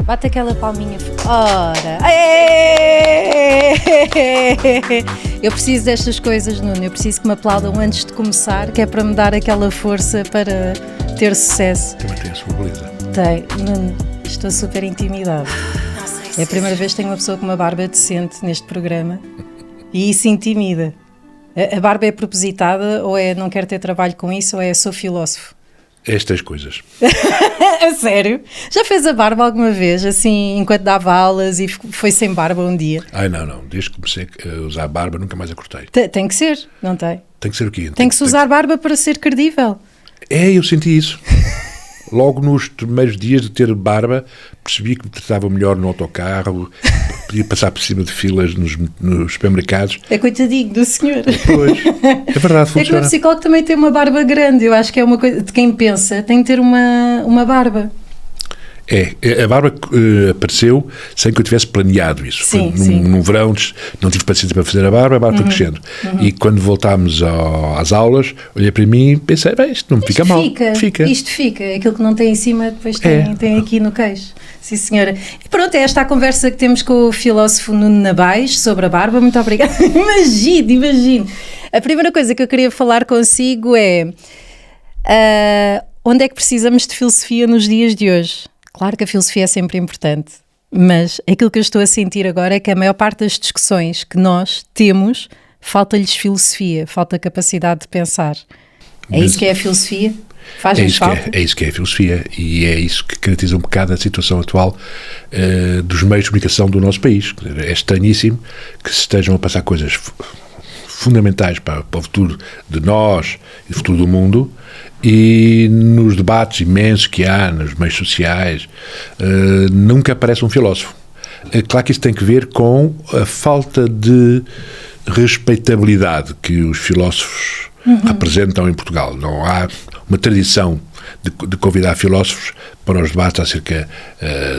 Bate aquela palminha. Ora! Eu preciso destas coisas, Nuno. Eu preciso que me aplaudam antes de começar, que é para me dar aquela força para ter sucesso. Também tem a sua beleza. Tem. Nuno, estou super intimidada. É a primeira vez que tenho uma pessoa com uma barba decente neste programa e isso intimida. A barba é propositada ou é não quero ter trabalho com isso ou é sou filósofo? Estas coisas. A sério? Já fez a barba alguma vez, assim, enquanto dava aulas e foi sem barba um dia? Ai, não. Desde que comecei a usar barba, nunca mais a cortei. Tem que ser, não tem? Tem que ser o quê? Tem que se usar barba para ser credível. Eu senti isso. Logo nos primeiros dias de ter barba, percebi que me tratava melhor no autocarro, podia passar por cima de filas nos supermercados. É coitadinho do senhor. Pois, é verdade, funciona. É que o psicólogo também tem uma barba grande, eu acho que é uma coisa de quem pensa, tem que ter uma barba. A barba apareceu sem que eu tivesse planeado isso. Sim, Num verão não tive paciência para fazer a barba foi crescendo. E quando voltámos às aulas, olhei para mim e pensei, isto não me fica mal. Isto fica, aquilo que não tem em cima depois tem aqui no queixo. Sim, senhora. E pronto, é esta a conversa que temos com o filósofo Nuno Nabais sobre a barba. Muito obrigada. Imagine. A primeira coisa que eu queria falar consigo é onde é que precisamos de filosofia nos dias de hoje? Claro que a filosofia é sempre importante, mas aquilo que eu estou a sentir agora é que a maior parte das discussões que nós temos, falta-lhes filosofia, falta capacidade de pensar. É isso que é a filosofia? Faz-nos falta? É isso que é a filosofia e é isso que caracteriza um bocado a situação atual dos meios de comunicação do nosso país. É estranhíssimo que se estejam a passar coisas fundamentais para o futuro de nós e o futuro do mundo, e nos debates imensos que há nos meios sociais nunca aparece um filósofo. É claro que isso tem que ver com a falta de respeitabilidade que os filósofos representam em Portugal. Não há uma tradição de convidar filósofos para os debates acerca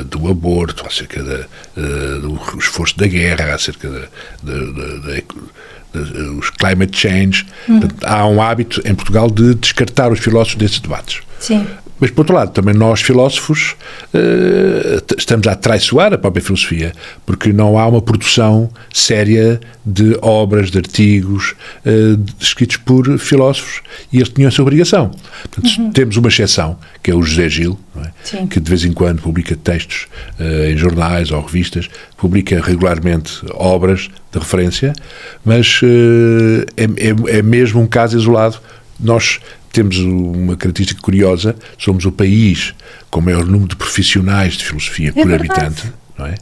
do aborto, acerca do esforço da guerra, acerca os climate change. Portanto, há um hábito em Portugal de descartar os filósofos desses debates. Sim. Mas, por outro lado, também nós, filósofos, estamos a atraiçoar a própria filosofia, porque não há uma produção séria de obras, de artigos escritos por filósofos, e eles tinham essa obrigação. Portanto, temos uma exceção, que é o José Gil, não é? Que de vez em quando publica textos em jornais ou revistas, publica regularmente obras de referência, mas é mesmo um caso isolado. Nós temos uma característica curiosa, somos o país com o maior número de profissionais de filosofia por habitante, não é?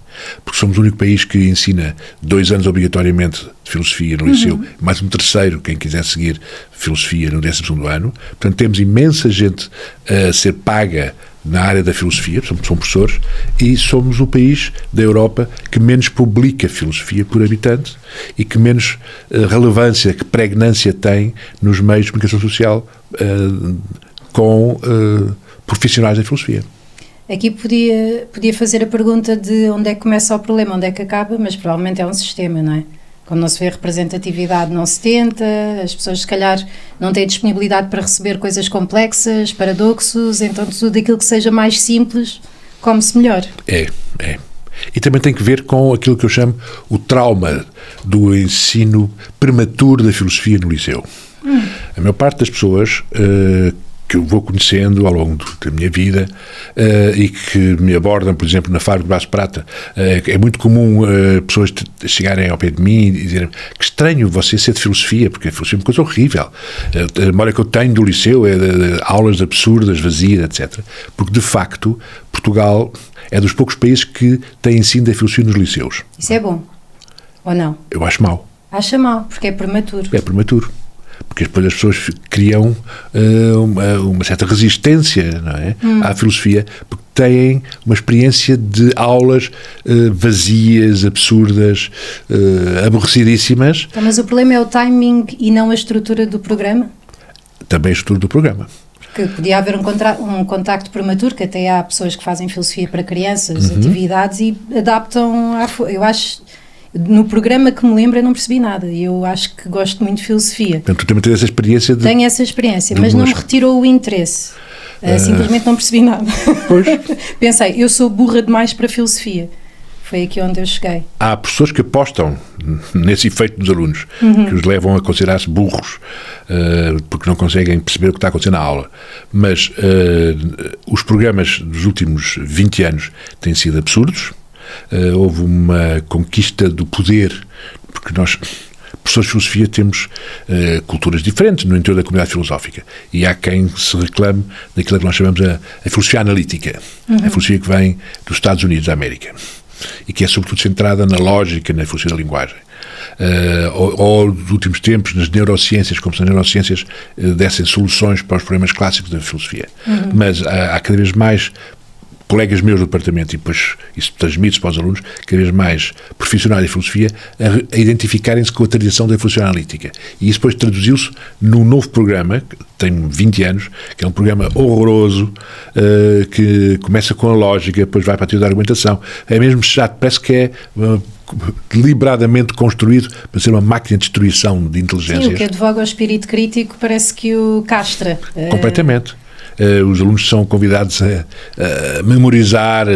Porque somos o único país que ensina 2 anos obrigatoriamente de filosofia no liceu, mais um terceiro, quem quiser seguir filosofia no 12º ano. Portanto, temos imensa gente a ser paga na área da filosofia, são professores, e somos o país da Europa que menos publica filosofia por habitante e que menos relevância, que pregnância tem nos meios de comunicação social com profissionais da filosofia. Aqui podia fazer a pergunta de onde é que começa o problema, onde é que acaba, mas provavelmente é um sistema, não é? Quando não se vê representatividade, não se tenta, as pessoas se calhar não têm disponibilidade para receber coisas complexas, paradoxos, então tudo aquilo que seja mais simples, come-se melhor. É. E também tem que ver com aquilo que eu chamo o trauma do ensino prematuro da filosofia no liceu. A maior parte das pessoas que eu vou conhecendo ao longo da minha vida e que me abordam, por exemplo, na Fábrica de Braço de Prata, é muito comum pessoas chegarem ao pé de mim e dizerem que estranho você ser de filosofia, porque a filosofia é uma coisa horrível. A memória que eu tenho do liceu é de aulas absurdas, vazias, etc. Porque, de facto, Portugal é dos poucos países que tem ensino da filosofia nos liceus. Isso é bom, ou não? Eu acho mau. Acha mal, porque é prematuro. É prematuro. Porque depois as pessoas criam uma certa resistência, não é? À filosofia, porque têm uma experiência de aulas vazias, absurdas, aborrecidíssimas. Então, mas o problema é o timing e não a estrutura do programa? Também a estrutura do programa. Que podia haver um contacto prematuro, que até há pessoas que fazem filosofia para crianças, atividades, e adaptam eu acho. No programa que me lembro eu não percebi nada e eu acho que gosto muito de filosofia. Portanto, tu também tens essa experiência? Tenho essa experiência, mas não me retirou o interesse. Simplesmente não percebi nada. Pois. Pensei, eu sou burra demais para filosofia. Foi aqui onde eu cheguei. Há professores que apostam nesse efeito dos alunos, que os levam a considerar-se burros, porque não conseguem perceber o que está acontecendo na aula. Mas os programas dos últimos 20 anos têm sido absurdos. Houve uma conquista do poder, porque nós, professores de filosofia, temos culturas diferentes no interior da comunidade filosófica. E há quem se reclame daquilo que nós chamamos a filosofia analítica, a filosofia que vem dos Estados Unidos da América, e que é sobretudo centrada na lógica, na filosofia da linguagem. Ou nos últimos tempos, nas neurociências, como se as neurociências dessem soluções para os problemas clássicos da filosofia. Mas há cada vez mais colegas meus do departamento, e depois isso transmite-se para os alunos, cada vez mais profissionais de filosofia, a identificarem-se com a tradição da filosofia analítica. E isso depois traduziu-se num novo programa, que tem 20 anos, que é um programa horroroso, que começa com a lógica, depois vai para a teoria da argumentação. É mesmo chato, parece que é deliberadamente construído para ser uma máquina de destruição de inteligências. Sim, o que advoga o espírito crítico parece que o castra. Completamente. Os alunos são convidados a memorizar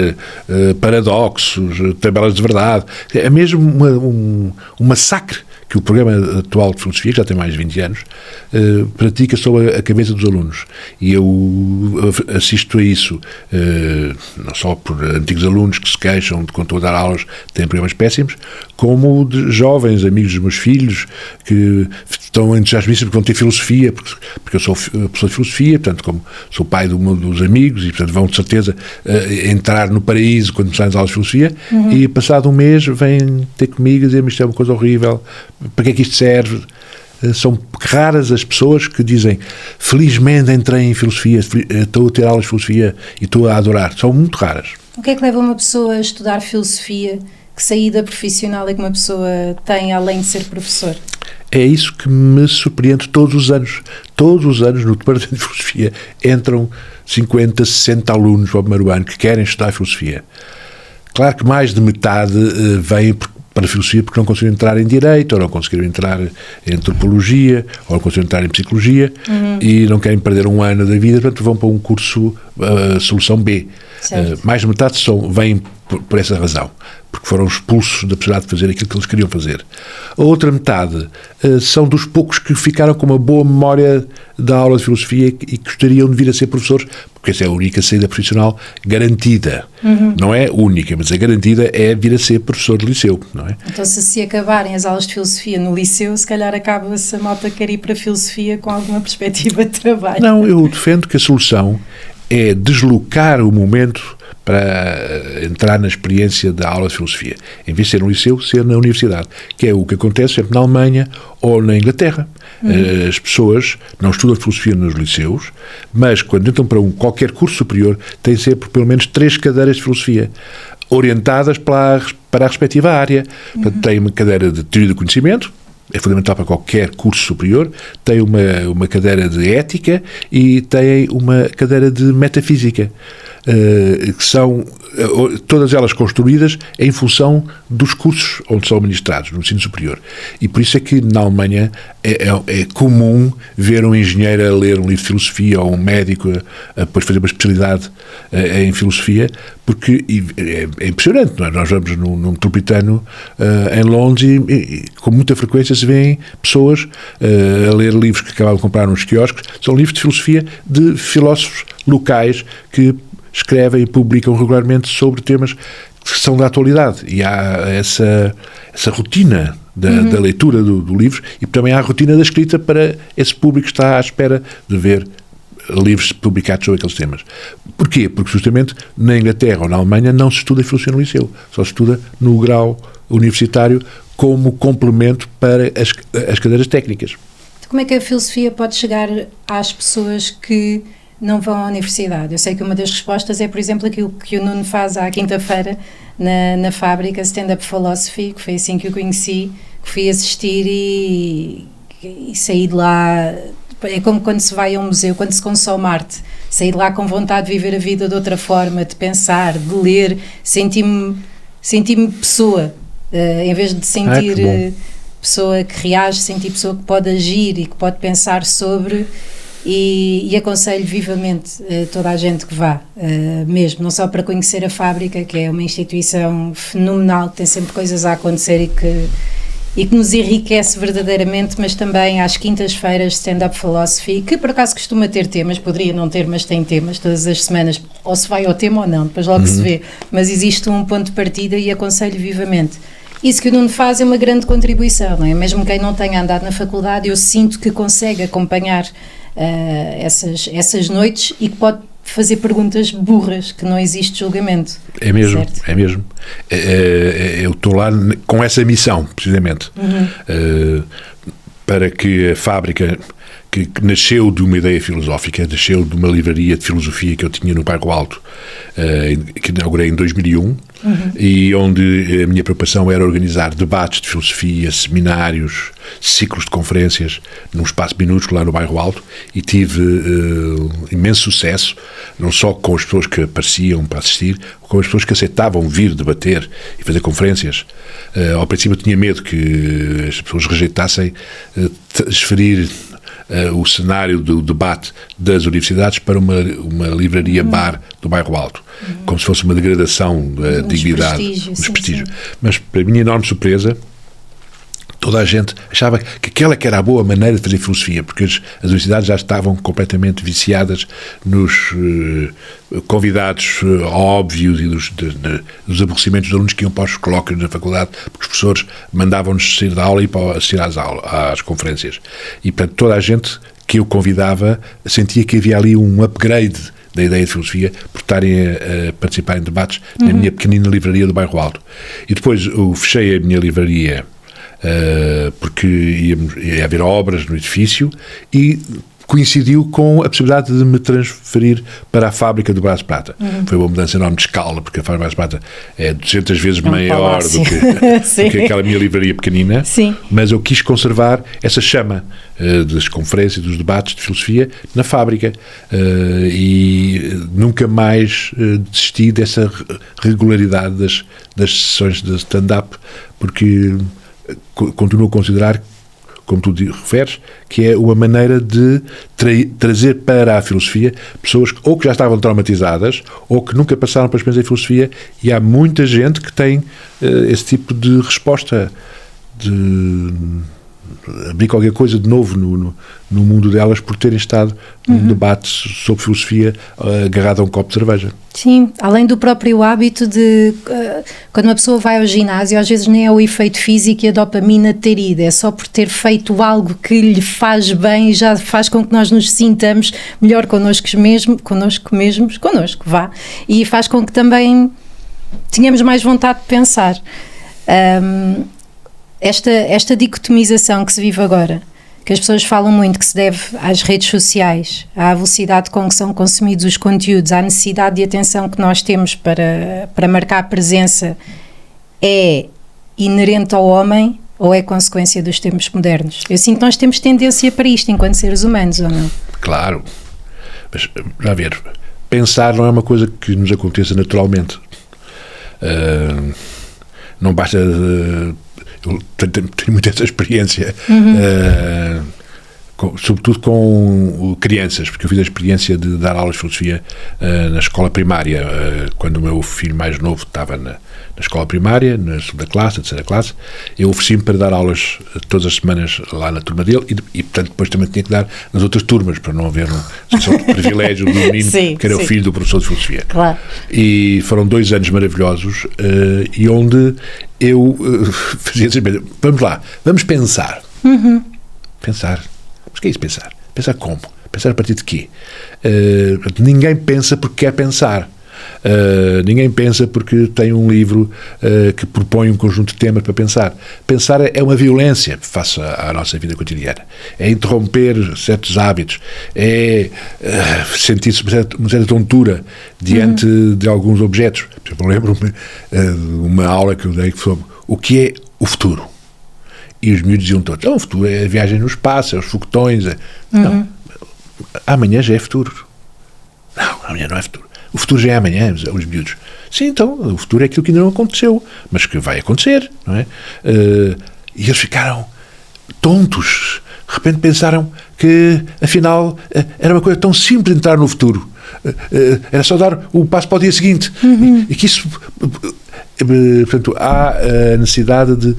paradoxos, tabelas de verdade. É mesmo um massacre que o programa atual de filosofia, que já tem mais de 20 anos, pratica sobre a cabeça dos alunos. E eu assisto a isso, não só por antigos alunos que se queixam de quando estou a dar aulas têm programas péssimos, como de jovens amigos dos meus filhos que estão entusiasmados porque vão ter filosofia, porque eu sou professor de filosofia, portanto, como sou pai de um dos amigos, e portanto vão de certeza entrar no paraíso quando começarem as aulas de filosofia, e passado um mês vêm ter comigo e dizer-me isto é uma coisa horrível, para que é que isto serve? São raras as pessoas que dizem felizmente entrei em filosofia, estou a ter aulas de filosofia e estou a adorar. São muito raras. O que é que leva uma pessoa a estudar filosofia? Que saída profissional é que uma pessoa tem além de ser professor? É isso que me surpreende todos os anos. Todos os anos no departamento de filosofia entram 50, 60 alunos para o primeiro ano que querem estudar filosofia. Claro que mais de metade vêm para a filosofia porque não conseguiram entrar em Direito, ou não conseguiram entrar em Antropologia, ou não conseguiram entrar em Psicologia, e não querem perder um ano da vida, portanto vão para um curso Solução B. Mais de metade vêm por essa razão, porque foram expulsos da possibilidade de fazer aquilo que eles queriam fazer. A outra metade são dos poucos que ficaram com uma boa memória da aula de filosofia e gostariam de vir a ser professores, porque essa é a única saída profissional garantida. Não é única, mas a garantida é vir a ser professor de liceu, não é? Então, se acabarem as aulas de filosofia no liceu, se calhar acaba-se a malta querer ir para a filosofia com alguma perspectiva de trabalho. Não, eu defendo que a solução é deslocar o momento para entrar na experiência da aula de filosofia. Em vez de ser no liceu, ser na universidade, que é o que acontece sempre na Alemanha ou na Inglaterra. As pessoas não estudam filosofia nos liceus, mas quando entram para qualquer curso superior, têm sempre pelo menos 3 cadeiras de filosofia, orientadas para a respectiva área. Portanto, tem uma cadeira de teoria do conhecimento, é fundamental para qualquer curso superior, tem uma cadeira de ética e tem uma cadeira de metafísica, que são todas elas construídas em função dos cursos onde são ministrados, no ensino superior. E por isso é que na Alemanha é comum ver um engenheiro a ler um livro de filosofia ou um médico a depois fazer uma especialidade em filosofia, porque é impressionante, não é? Nós vamos num metropolitano em Londres e com muita frequência se vêem pessoas a ler livros que acabaram de comprar nos quiosques, são livros de filosofia de filósofos locais que escrevem e publicam regularmente sobre temas que são da atualidade, e há essa rotina da leitura do livro, e também há a rotina da escrita para esse público que está à espera de ver livros publicados sobre aqueles temas. Porquê? Porque justamente na Inglaterra ou na Alemanha não se estuda filosofia no liceu, só se estuda no grau universitário como complemento para as cadeiras técnicas. Como é que a filosofia pode chegar às pessoas que não vão à universidade? Eu sei que uma das respostas é, por exemplo, aquilo que o Nuno faz à quinta-feira na fábrica Stand Up Philosophy, que foi assim que eu conheci, que fui assistir e saí de lá. É como quando se vai a um museu, quando se consome arte, saí de lá com vontade de viver a vida de outra forma, de pensar, de ler, senti-me pessoa, em vez de sentir pessoa que reage, sentir pessoa que pode agir e que pode pensar sobre. e aconselho vivamente toda a gente que vá, mesmo, não só para conhecer a fábrica, que é uma instituição fenomenal, que tem sempre coisas a acontecer e que nos enriquece verdadeiramente, mas também às quintas-feiras Stand-Up Philosophy, que por acaso costuma ter temas, poderia não ter, mas tem temas todas as semanas, ou se vai ao tema ou não, depois logo se vê, mas existe um ponto de partida e aconselho vivamente. Isso que o Nuno faz é uma grande contribuição, não é? Mesmo quem não tenha andado na faculdade, eu sinto que consegue acompanhar essas noites e que pode fazer perguntas burras, que não existe julgamento. É mesmo, certo? é mesmo. Eu estou lá com essa missão, precisamente, para que a fábrica, que nasceu de uma ideia filosófica, nasceu de uma livraria de filosofia que eu tinha no Bairro Alto, que inaugurei em 2001, e onde a minha preocupação era organizar debates de filosofia, seminários, ciclos de conferências, num espaço minúsculo lá no Bairro Alto, e tive imenso sucesso, não só com as pessoas que apareciam para assistir, com as pessoas que aceitavam vir debater e fazer conferências. Ao princípio eu tinha medo que as pessoas rejeitassem transferir o cenário do debate das universidades para uma livraria-bar do Bairro Alto, como se fosse uma degradação da dignidade, desprestígio. Mas, para a minha enorme surpresa, toda a gente achava que aquela que era a boa maneira de fazer filosofia, porque as universidades já estavam completamente viciadas nos convidados óbvios e dos aborrecimentos dos alunos que iam para os colóquios na faculdade, porque os professores mandavam-nos sair da aula e ir para assistir às conferências. E, portanto, toda a gente que eu convidava sentia que havia ali um upgrade da ideia de filosofia por estarem a participar em debates na minha pequenina livraria do Bairro Alto. E depois eu fechei a minha livraria porque ia haver obras no edifício e coincidiu com a possibilidade de me transferir para a fábrica do Brás de Prata. Foi uma mudança enorme de escala, porque a fábrica do Brás de Prata é 200 vezes maior do que aquela minha livraria pequenina. Sim. Mas eu quis conservar essa chama das conferências, dos debates de filosofia na fábrica, e nunca mais desisti dessa regularidade das sessões de stand-up, porque continuo a considerar, como tu referes, que é uma maneira de trazer para a filosofia pessoas ou que já estavam traumatizadas ou que nunca passaram para experiência de filosofia, e há muita gente que tem esse tipo de resposta, de abrir qualquer coisa de novo no mundo delas por terem estado num debate sobre filosofia agarrado a um copo de cerveja. Sim, além do próprio hábito de quando uma pessoa vai ao ginásio, às vezes nem é o efeito físico e a dopamina ter ido, é só por ter feito algo que lhe faz bem e já faz com que nós nos sintamos melhor connosco mesmos, vá, e faz com que também tenhamos mais vontade de pensar. Esta dicotomização que se vive agora, que as pessoas falam muito, que se deve às redes sociais, à velocidade com que são consumidos os conteúdos, à necessidade de atenção que nós temos para marcar presença, é inerente ao homem ou é consequência dos tempos modernos? Eu sinto que nós temos tendência para isto enquanto seres humanos, ou não? Claro, mas já ver, pensar não é uma coisa que nos aconteça naturalmente. Não basta... Eu tenho muito essa experiência, sobretudo com crianças, porque eu fiz a experiência de dar aulas de filosofia na escola primária, quando o meu filho mais novo estava na escola primária, na segunda classe, na terceira classe. Eu ofereci-me para dar aulas todas as semanas lá na turma dele e portanto, depois também tinha que dar nas outras turmas, para não haver um privilégio do menino, sim, que era o filho do professor de filosofia. Claro. E foram 2 anos maravilhosos, e onde eu fazia assim: vamos lá, vamos pensar. Pensar. Mas o que é isso, pensar? Pensar como? Pensar a partir de quê? Ninguém pensa porque quer pensar. Ninguém pensa porque tem um livro que propõe um conjunto de temas para pensar. Pensar é uma violência face à nossa vida cotidiana. É interromper certos hábitos. É sentir-se uma certa tontura diante de alguns objetos. Por exemplo, eu lembro-me de uma aula que eu dei sobre o que é o futuro. E os miúdos diziam todos: o futuro é a viagem no espaço, é os foguetões. Não, amanhã já é futuro. Não, amanhã não é futuro. O futuro já é amanhã, os miúdos. Sim, então, o futuro é aquilo que ainda não aconteceu, mas que vai acontecer, não é? E eles ficaram tontos, de repente pensaram que, afinal, era uma coisa tão simples entrar no futuro. Era só dar o passo para o dia seguinte. E que isso... Portanto, há a necessidade de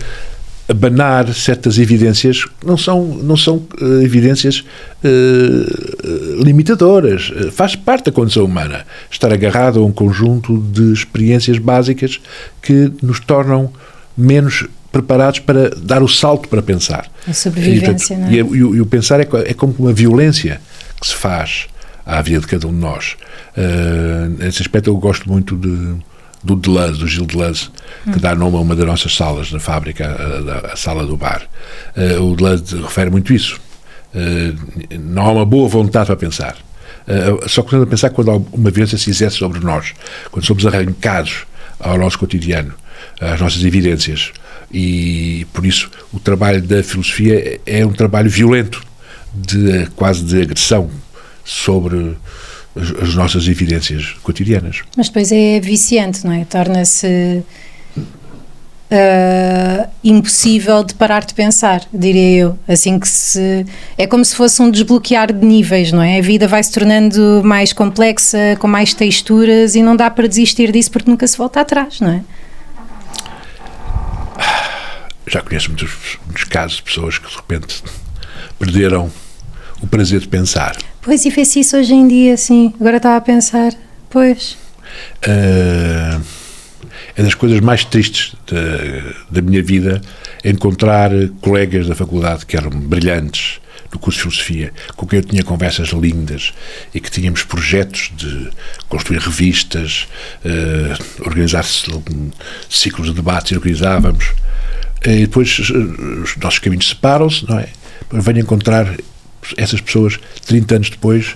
abanar certas evidências, não são evidências limitadoras. Faz parte da condição humana estar agarrado a um conjunto de experiências básicas que nos tornam menos preparados para dar o salto para pensar. A sobrevivência, não é? E o pensar é como uma violência que se faz à vida de cada um de nós. Nesse aspecto eu gosto muito do Deleuze, do Gilles Deleuze, que dá nome a uma das nossas salas na fábrica, a sala do bar. O Deleuze refere muito isso. Não há uma boa vontade para pensar. Só que a pensar quando uma violência se exerce sobre nós, quando somos arrancados ao nosso cotidiano, às nossas evidências. E, por isso, o trabalho da filosofia é um trabalho violento, quase de agressão sobre as nossas evidências cotidianas. Mas depois é viciante, não é? Torna-se impossível de parar de pensar, diria eu. Assim que é como se fosse um desbloquear de níveis, não é? A vida vai se tornando mais complexa, com mais texturas, e não dá para desistir disso porque nunca se volta atrás, não é? Já conheço muitos casos de pessoas que de repente perderam o prazer de pensar. Pois, e vê-se isso hoje em dia, sim. Agora estava a pensar, pois. É das coisas mais tristes da minha vida encontrar colegas da faculdade que eram brilhantes no curso de filosofia, com quem eu tinha conversas lindas e que tínhamos projetos de construir revistas, organizar ciclos de debates e organizávamos. E depois os nossos caminhos separam-se, não é? Venho encontrar essas pessoas 30 anos depois,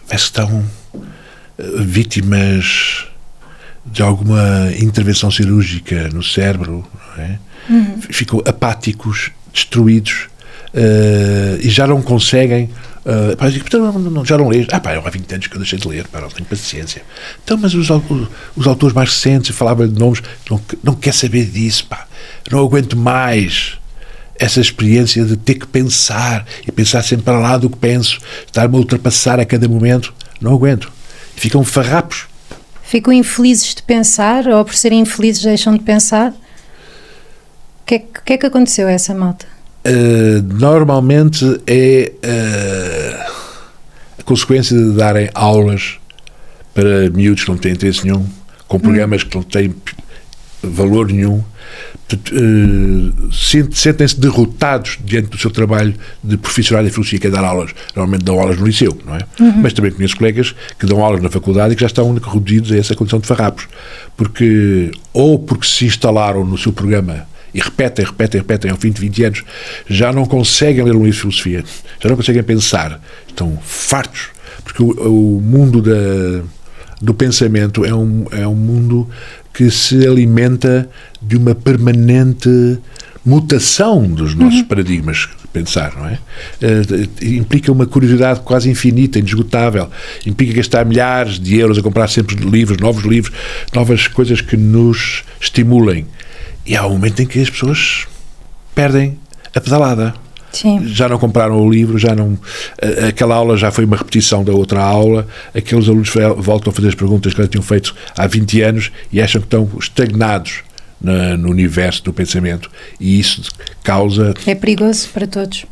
parece que estão vítimas de alguma intervenção cirúrgica no cérebro, não é? Ficam apáticos, destruídos, e já não conseguem. Já não lês? Há 20 anos que eu deixei de ler, não tenho paciência. Então, mas os autores mais recentes, falavam de nomes, não quer saber disso, não aguento mais essa experiência de ter que pensar e pensar sempre para lá do que penso, estar-me a ultrapassar a cada momento, não aguento. E ficam farrapos. Ficam infelizes de pensar, ou por serem infelizes deixam de pensar? O que é que aconteceu a essa malta? Normalmente é a consequência de darem aulas para miúdos que não têm interesse nenhum, com programas que não têm valor nenhum. Sentem-se derrotados diante do seu trabalho de profissional de filosofia, que é dar aulas. Normalmente dão aulas no liceu, não é? Mas também conheço colegas que dão aulas na faculdade e que já estão reduzidos a essa condição de farrapos, porque se instalaram no seu programa e repetem ao fim de 20 anos, já não conseguem ler um livro de filosofia, já não conseguem pensar, estão fartos, porque o mundo do pensamento é um mundo que se alimenta de uma permanente mutação dos nossos paradigmas de pensar, não é? Implica uma curiosidade quase infinita, inesgotável, implica gastar milhares de euros a comprar sempre livros, novas coisas que nos estimulem. E há um momento em que as pessoas perdem a pedalada. Sim. Já não compraram o livro, aquela aula já foi uma repetição da outra aula, aqueles alunos voltam a fazer as perguntas que eles tinham feito há 20 anos e acham que estão estagnados no universo do pensamento, e isso causa... É perigoso para todos.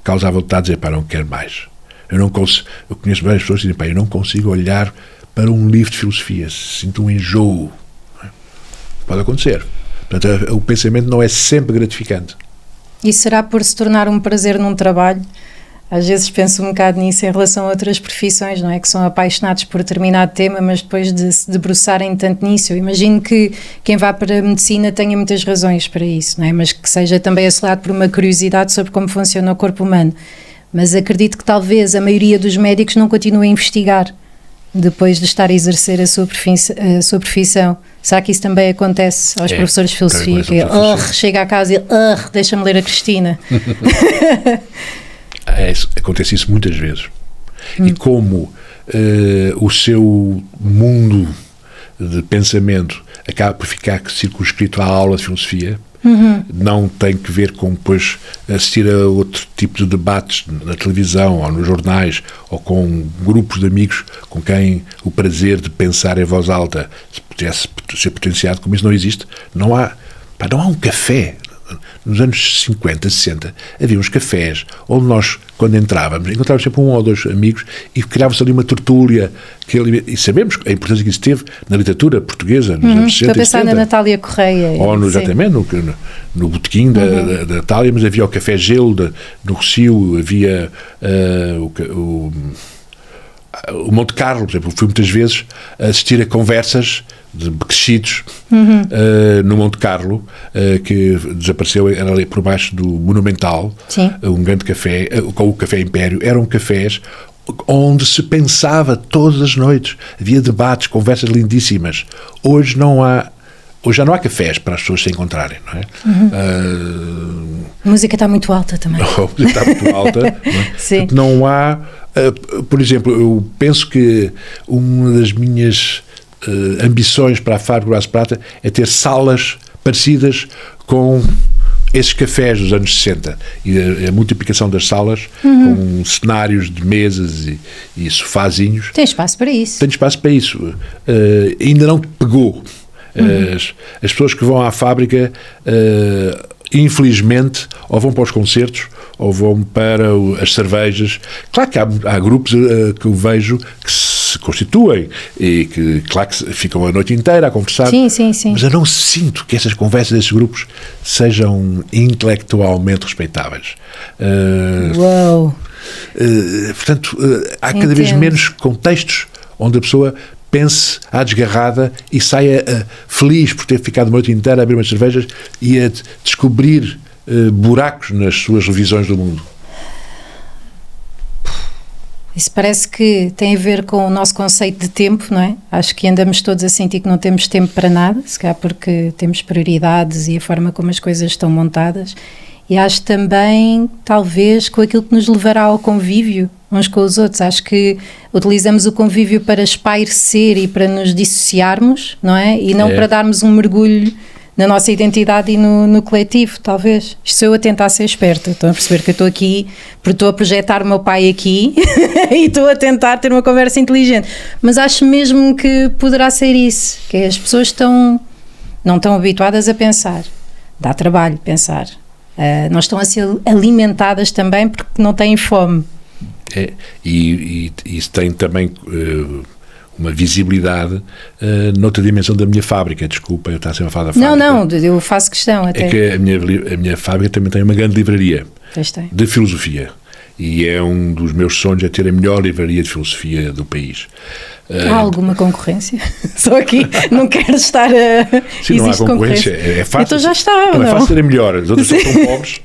Causa a vontade de dizer, não quero mais. Eu conheço várias pessoas que dizem, eu não consigo olhar para um livro de filosofia, sinto um enjoo. Pode acontecer. Portanto, o pensamento não é sempre gratificante. E será por se tornar um prazer num trabalho? Às vezes penso um bocado nisso em relação a outras profissões, não é? Que são apaixonados por determinado tema, mas depois de se debruçarem tanto nisso, eu imagino que quem vá para a medicina tenha muitas razões para isso, não é? Mas que seja também assolado por uma curiosidade sobre como funciona o corpo humano. Mas acredito que talvez a maioria dos médicos não continue a investigar depois de estar a exercer a sua profissão. Será que isso também acontece aos professores de filosofia? Que chega a casa e deixa-me ler a Cristina. Acontece isso muitas vezes. E como o seu mundo de pensamento acaba por ficar circunscrito à aula de filosofia, Não tem que ver com, depois, assistir a outro tipo de debates na televisão ou nos jornais, ou com grupos de amigos com quem o prazer de pensar em voz alta pudesse ser potenciado. Como isso não existe, não há um café. Nos anos 50, 60, havia uns cafés onde nós, quando encontrávamos sempre um ou dois amigos e criava-se ali uma tertúlia, e sabemos a importância que isso teve na literatura portuguesa nos anos 60 e 70. Estou a pensar na Natália Correia. Ou exatamente no botequim da Natália, mas havia o Café Gelo no Rossio, havia o Monte Carlo, por exemplo. Fui muitas vezes assistir a conversas de crescidos no Monte Carlo, que desapareceu, era ali por baixo do Monumental. Sim. Um grande café, com o Café Império. Eram cafés onde se pensava todas as noites. Havia debates, conversas lindíssimas. Hoje já não há cafés para as pessoas se encontrarem, não é? A música está muito alta também. A música está muito alta. Não é? Sim. Portanto, não há... por exemplo, eu penso que uma das minhas ambições para a Fábrica Braço de Prata é ter salas parecidas com esses cafés dos anos 60, e a multiplicação das salas com cenários de mesas e sofazinhos. Tem espaço para isso. Tem espaço para isso. Ainda não pegou. As pessoas que vão à fábrica, infelizmente, ou vão para os concertos ou vão para as cervejas. Claro que há grupos que eu vejo que se constituem e que, claro, que ficam a noite inteira a conversar. Sim. Mas eu não sinto que essas conversas desses grupos sejam intelectualmente respeitáveis. Uau! Portanto, há cada vez menos contextos onde a pessoa pense à desgarrada e saia feliz por ter ficado a noite inteira a abrir umas cervejas e a descobrir buracos nas suas visões do mundo. Isso parece que tem a ver com o nosso conceito de tempo, não é? Acho que andamos todos a sentir que não temos tempo para nada, se calhar porque temos prioridades e a forma como as coisas estão montadas. E acho também, talvez, com aquilo que nos levará ao convívio uns com os outros. Acho que utilizamos o convívio para espairecer e para nos dissociarmos, não é? E não para darmos um mergulho na nossa identidade e no coletivo, talvez. Isto sou eu a tentar ser esperta. Estão a perceber que eu estou aqui, porque estou a projetar o meu pai aqui e estou a tentar ter uma conversa inteligente. Mas acho mesmo que poderá ser isso, que as pessoas não estão habituadas a pensar. Dá trabalho pensar. Não estão a ser alimentadas também porque não têm fome. E isso tem também uma visibilidade noutra dimensão da minha fábrica. Desculpa, eu estava sempre a falar da fábrica. Não, eu faço questão até. É que a minha fábrica também tem uma grande livraria de filosofia. E é um dos meus sonhos ter a melhor livraria de filosofia do país. Há alguma concorrência? Só aqui não quero estar a... Sim, não há concorrência. É fácil. Então já está, não é fácil ter a melhor. As outras são tão pobres.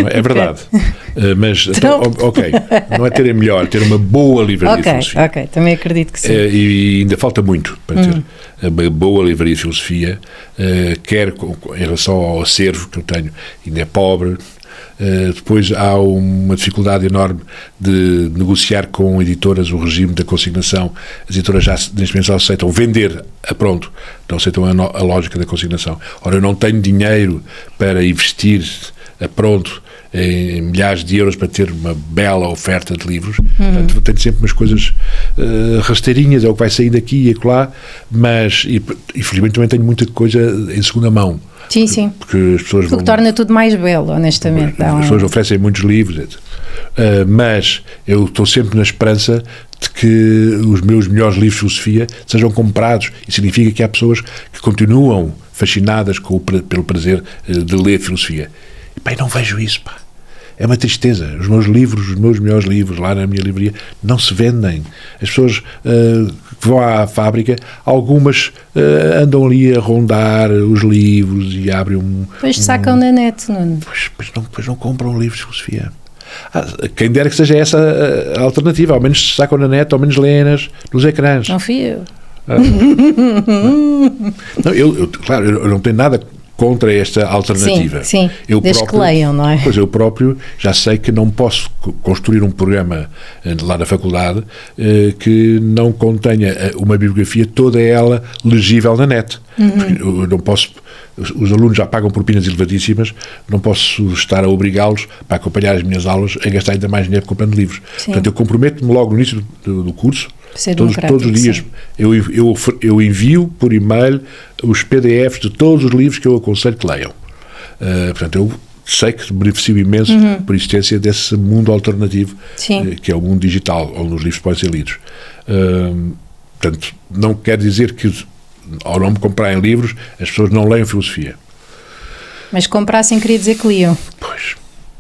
É verdade. Mas, então, ok. Não é ter a melhor, ter uma boa livraria de filosofia. Ok, também acredito que sim. E ainda falta muito para ter uma boa livraria de filosofia, quer em relação ao acervo que eu tenho, ainda é pobre. Depois há uma dificuldade enorme de negociar com editoras o regime da consignação. As editoras já neste momento aceitam vender a pronto, não aceitam a lógica da consignação. Ora, eu não tenho dinheiro para investir a pronto em milhares de euros para ter uma bela oferta de livros. Portanto, tenho sempre umas coisas rasteirinhas, é o que vai sair daqui e acolá, mas infelizmente também tenho muita coisa em segunda mão. Sim. Porque as pessoas que torna tudo mais belo, honestamente. As pessoas oferecem muitos livros, etc. Mas eu estou sempre na esperança de que os meus melhores livros de filosofia sejam comprados. Isso significa que há pessoas que continuam fascinadas pelo prazer de ler filosofia. E pá, eu não vejo isso, pá. É uma tristeza. Os meus melhores livros, lá na minha livraria, não se vendem. As pessoas que vão à fábrica, algumas andam ali a rondar os livros e abrem Depois sacam na net, Nuno. Pois não compram livros de filosofia. Quem dera que seja essa a alternativa. Ao menos sacam na net, ao menos leem-nas nos ecrãs. Não fui eu. Não, claro, eu não tenho nada contra esta alternativa. Sim, desde que leiam, não é? Pois eu próprio já sei que não posso construir um programa lá na faculdade que não contenha uma bibliografia toda ela legível na net. Porque eu não posso os alunos já pagam propinas elevadíssimas, não posso estar a obrigá-los, para acompanhar as minhas aulas, a gastar ainda mais dinheiro comprando livros. Sim. Portanto, eu comprometo-me logo no início do curso, todos os dias, eu envio por e-mail os PDFs de todos os livros que eu aconselho que leiam. Portanto, eu sei que beneficio imenso por existência desse mundo alternativo, que é o mundo digital, onde os livros podem ser lidos. Portanto, não quer dizer que, ao não me comprarem livros, as pessoas não leiam filosofia. Mas comprassem queria dizer que liam. Pois.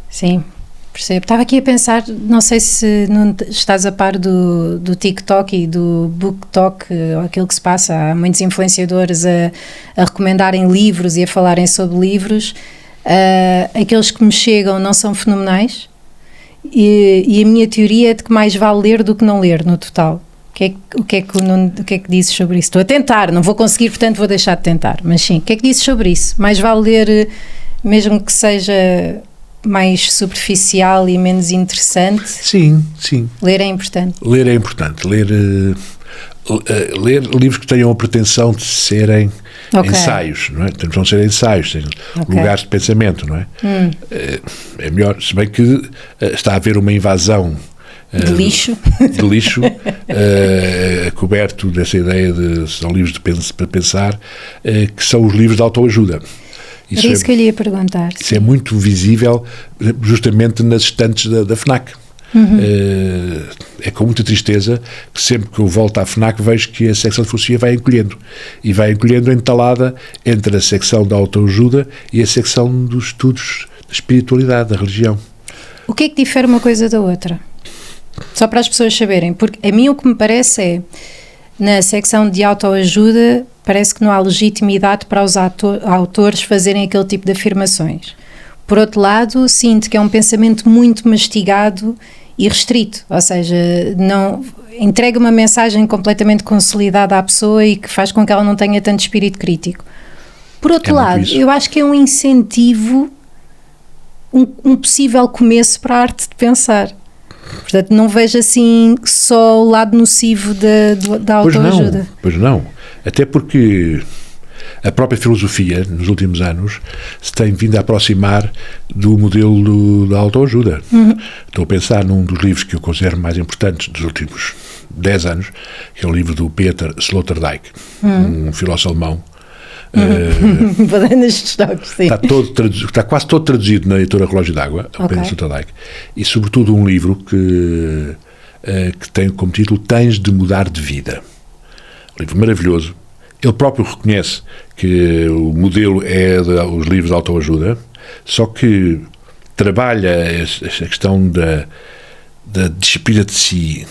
Sim, percebo. Estava aqui a pensar, não sei se não estás a par do TikTok e do BookTok, aquilo que se passa. Há muitos influenciadores a recomendarem livros e a falarem sobre livros. Aqueles que me chegam não são fenomenais e a minha teoria é de que mais vale ler do que não ler no total. O que é que dizes sobre isso? Estou a tentar, não vou conseguir, portanto vou deixar de tentar, mas sim, o que é que dizes sobre isso? Mais vale ler, mesmo que seja mais superficial e menos interessante? Sim. Ler é importante. Ler é importante. Ler livros que tenham a pretensão de serem ensaios, não é? Não serem ensaios, serem lugares de pensamento, não é? É melhor, se bem que está a haver uma invasão de lixo, coberto dessa ideia de são livros para pensar, que são os livros de autoajuda. Era isso que eu lhe ia perguntar. Isso é muito visível justamente nas estantes da FNAC. É com muita tristeza que sempre que eu volto à FNAC vejo que a secção de filosofia vai encolhendo entalada entre a secção da autoajuda e a secção dos estudos da espiritualidade, da religião. O que é que difere uma coisa da outra? Só para as pessoas saberem, porque a mim o que me parece é, na secção de autoajuda, parece que não há legitimidade para os autores fazerem aquele tipo de afirmações. Por outro lado, sinto que é um pensamento muito mastigado e restrito, ou seja, não entrega uma mensagem completamente consolidada à pessoa e que faz com que ela não tenha tanto espírito crítico. Por outro lado, eu acho que é um incentivo, um possível começo para a arte de pensar. Portanto, não vejo assim só o lado nocivo da autoajuda. Pois não. Até porque a própria filosofia, nos últimos anos, se tem vindo a aproximar do modelo da autoajuda. Estou a pensar num dos livros que eu considero mais importantes dos últimos 10 anos, que é o livro do Peter Sloterdijk, um filósofo alemão. Está quase todo traduzido na editora Relógio d'Água, o Peter Sloterdijk, e sobretudo um livro que tem como título Tens de Mudar de Vida. Um livro maravilhoso. Ele próprio reconhece que o modelo é os livros de autoajuda, só que trabalha a questão da disciplina de si,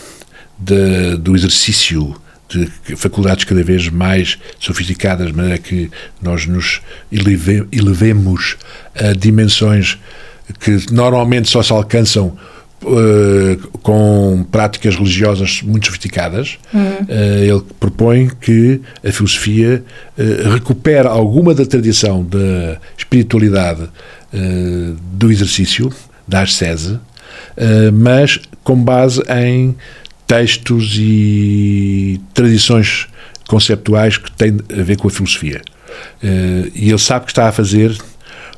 do exercício, de faculdades cada vez mais sofisticadas, de maneira que nós nos elevemos a dimensões que normalmente só se alcançam com práticas religiosas muito sofisticadas. Ele propõe que a filosofia recupere alguma da tradição da espiritualidade, do exercício, da ascese, mas com base em textos e tradições conceptuais que têm a ver com a filosofia. E ele sabe que está a fazer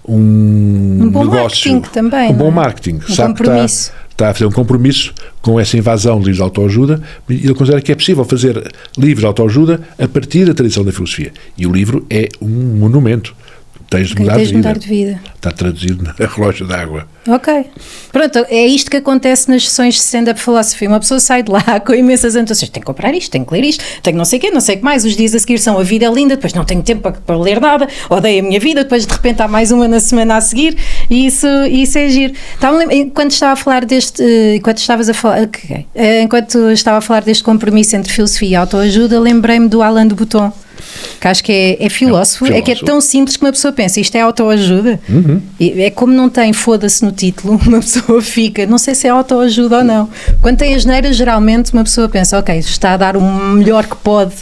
um bom negócio, marketing também, um bom marketing, sabe que está a fazer um compromisso com essa invasão de livros de autoajuda, e ele considera que é possível fazer livros de autoajuda a partir da tradição da filosofia. E o livro é um monumento. Tens de mudar de vida. Está traduzido na Relógio d'Água. Ok. Pronto, é isto que acontece nas sessões de stand-up philosophy. Uma pessoa sai de lá com imensas anotações. Tenho que comprar isto, tenho que ler isto, tenho não sei o quê, não sei o que mais. Os dias a seguir são a vida é linda, depois não tenho tempo para ler nada, odeio a minha vida, depois de repente há mais uma na semana a seguir, e isso é giro. Enquanto estava a falar deste compromisso entre filosofia e autoajuda, lembrei-me do Alain de Botton, que acho que é filósofo, é que é tão simples que uma pessoa pensa, isto é autoajuda? É como não tem foda-se no título, uma pessoa fica, não sei se é autoajuda ou não. Quando tem asneira, geralmente uma pessoa pensa, ok, está a dar o melhor que pode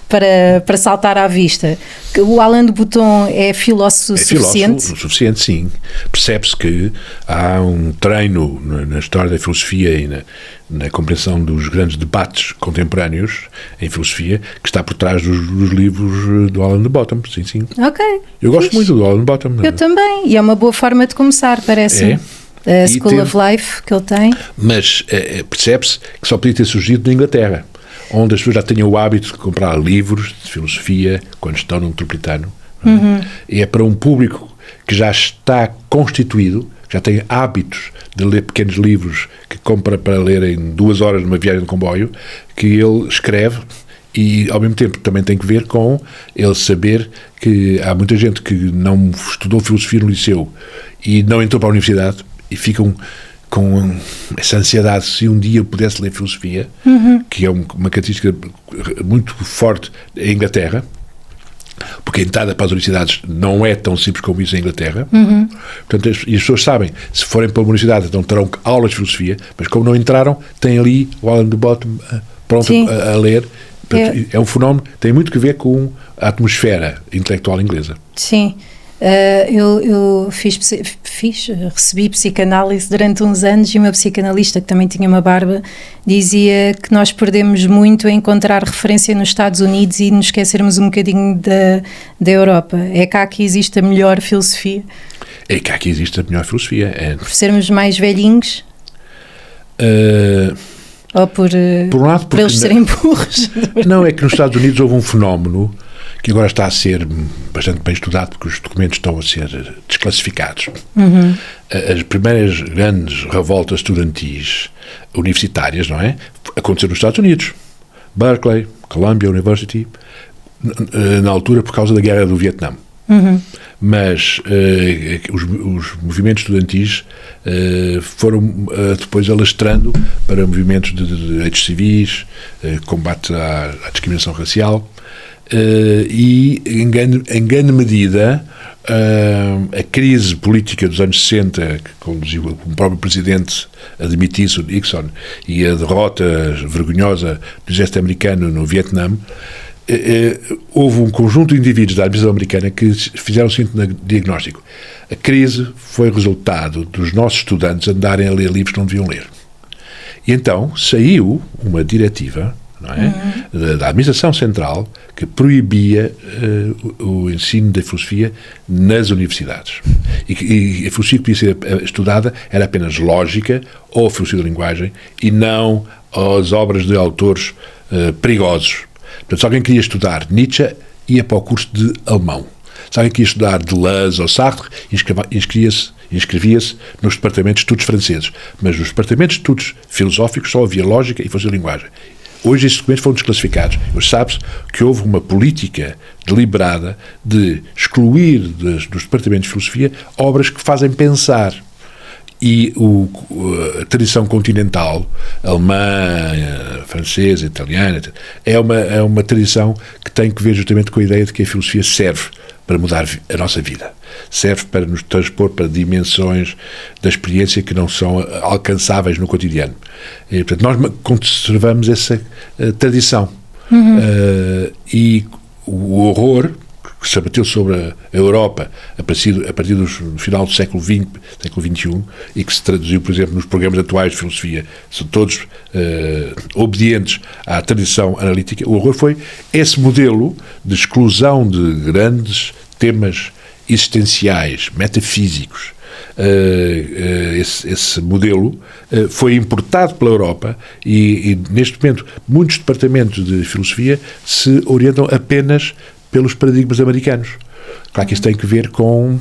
para saltar à vista. O Alain de Botton é filósofo suficiente? Filósofo suficiente, sim. Percebe-se que há um treino na história da filosofia e na compreensão dos grandes debates contemporâneos em filosofia que está por trás dos livros do Alain de Botton, sim. Ok. Eu gosto muito do Alain de Botton. Eu também, e é uma boa forma de começar, parece-me. A School of Life que ele tem. Mas percebe-se que só podia ter surgido na Inglaterra, onde as pessoas já tinham o hábito de comprar livros de filosofia quando estão no metropolitano. E é para um público que já está constituído, que já tem hábitos de ler pequenos livros que compra para ler em 2 horas numa viagem de comboio, que ele escreve. E, ao mesmo tempo, também tem que ver com ele saber que há muita gente que não estudou filosofia no liceu e não entrou para a universidade e ficam com essa ansiedade se um dia eu pudesse ler filosofia, que é uma característica muito forte em Inglaterra, porque a entrada para as universidades não é tão simples como isso em Inglaterra. Portanto, as pessoas sabem, se forem para a universidade, então terão aulas de filosofia, mas como não entraram, têm ali o Alain de Botton pronto a ler. Portanto, é um fenómeno, tem muito que ver com a atmosfera intelectual inglesa. Sim. Eu recebi psicanálise durante uns anos e uma psicanalista que também tinha uma barba dizia que nós perdemos muito a encontrar referência nos Estados Unidos e nos esquecermos um bocadinho da Europa. É cá que existe a melhor filosofia? É cá que existe a melhor filosofia. Por sermos mais velhinhos? Ou por um lado, por eles serem burros? Não, é que nos Estados Unidos houve um fenómeno que agora está a ser bastante bem estudado porque os documentos estão a ser desclassificados. As primeiras grandes revoltas estudantis universitárias, não é? Aconteceram nos Estados Unidos. Berkeley, Columbia University, na altura por causa da guerra do Vietnã. Mas os movimentos estudantis foram depois alastrando para movimentos de direitos civis, combate à discriminação racial, e em grande medida a crise política dos anos 60 que conduziu o próprio presidente a demitir-se, Nixon, e a derrota vergonhosa do exército americano no Vietnã, houve um conjunto de indivíduos da administração americana que fizeram o seguinte diagnóstico: a crise foi resultado dos nossos estudantes andarem a ler livros que não deviam ler. E então saiu uma diretiva, não é, da administração central que proibia o ensino da filosofia nas universidades. E a filosofia que podia ser estudada era apenas lógica ou filosofia da linguagem e não as obras de autores perigosos. Portanto, se alguém queria estudar Nietzsche, ia para o curso de alemão. Se alguém queria estudar Deleuze ou Sartre, inscrevia-se nos departamentos de estudos franceses. Mas nos departamentos de estudos filosóficos só havia lógica e filosofia da linguagem. Hoje esses documentos foram desclassificados. Hoje sabe-se que houve uma política deliberada de excluir dos departamentos de filosofia obras que fazem pensar. E a tradição continental, alemã, francesa, italiana, é uma tradição que tem que ver justamente com a ideia de que a filosofia serve para mudar a nossa vida. Serve para nos transpor para dimensões da experiência que não são alcançáveis no cotidiano. E, portanto, nós conservamos essa tradição. E o horror que se abateu sobre a Europa a partir do final do século XX, século XXI, e que se traduziu, por exemplo, nos programas atuais de filosofia, são todos obedientes à tradição analítica. O horror foi esse modelo de exclusão de grandes temas existenciais, metafísicos. Esse modelo foi importado pela Europa e, neste momento, muitos departamentos de filosofia se orientam apenas pelos paradigmas americanos. Claro que isso tem que ver com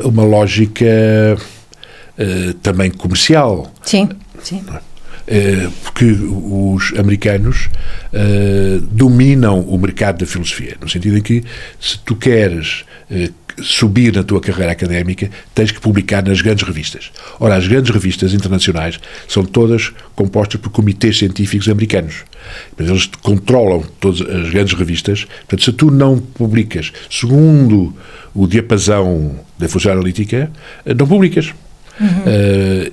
uma lógica também comercial. Sim. Porque os americanos dominam o mercado da filosofia, no sentido em que, se tu queres subir na tua carreira académica, tens que publicar nas grandes revistas. Ora, as grandes revistas internacionais são todas compostas por comitês científicos americanos. Mas eles controlam todas as grandes revistas. Portanto, se tu não publicas segundo o diapasão da filosofia analítica, não publicas.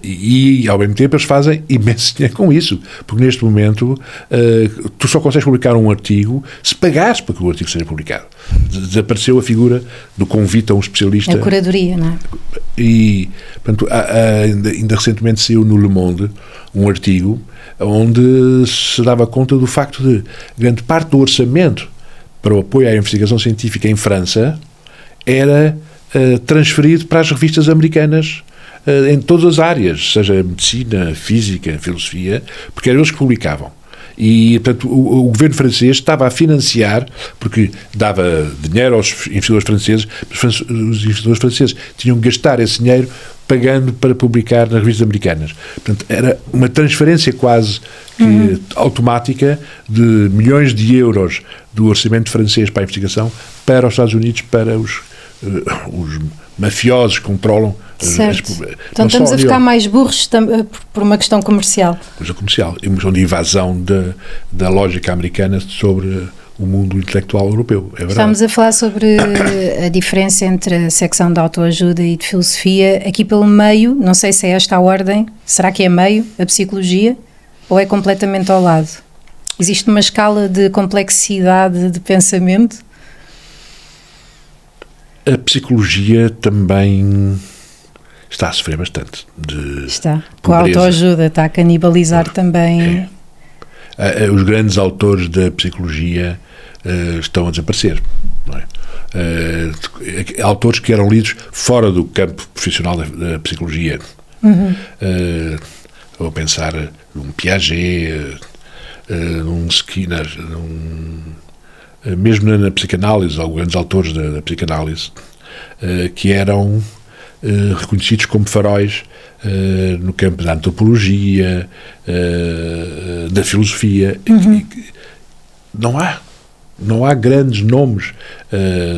E ao mesmo tempo eles fazem imenso dinheiro com isso, porque neste momento tu só consegues publicar um artigo se pagares para que o artigo seja publicado. Desapareceu a figura do convite a um especialista. A curadoria, não é? E, portanto, ainda recentemente saiu no Le Monde um artigo onde se dava conta do facto de grande parte do orçamento para o apoio à investigação científica em França era transferido para as revistas americanas em todas as áreas, seja medicina, física, filosofia, porque eram eles que publicavam. E, portanto, o governo francês estava a financiar, porque dava dinheiro aos investigadores franceses, mas os investigadores franceses tinham que gastar esse dinheiro pagando para publicar nas revistas americanas. Portanto, era uma transferência quase que automática de milhões de euros do orçamento francês para a investigação para os Estados Unidos, para os mafiosos que controlam. Certo. Então estamos a ficar mais burros por uma questão comercial. Questão comercial. É uma questão de invasão da lógica americana sobre o mundo intelectual europeu. É verdade. Estamos a falar sobre a diferença entre a secção de autoajuda e de filosofia. Aqui pelo meio, não sei se é esta a ordem, será que é meio a psicologia ou é completamente ao lado? Existe uma escala de complexidade de pensamento? A psicologia também está a sofrer bastante de Está. Com a autoajuda está a canibalizar também. Os grandes autores da psicologia estão a desaparecer, não é? Autores que eram lidos fora do campo profissional da psicologia. Vou pensar num Piaget, num Skinner, mesmo na psicanálise, ou grandes autores da psicanálise, que eram reconhecidos como faróis no campo da antropologia, da filosofia. Não há grandes nomes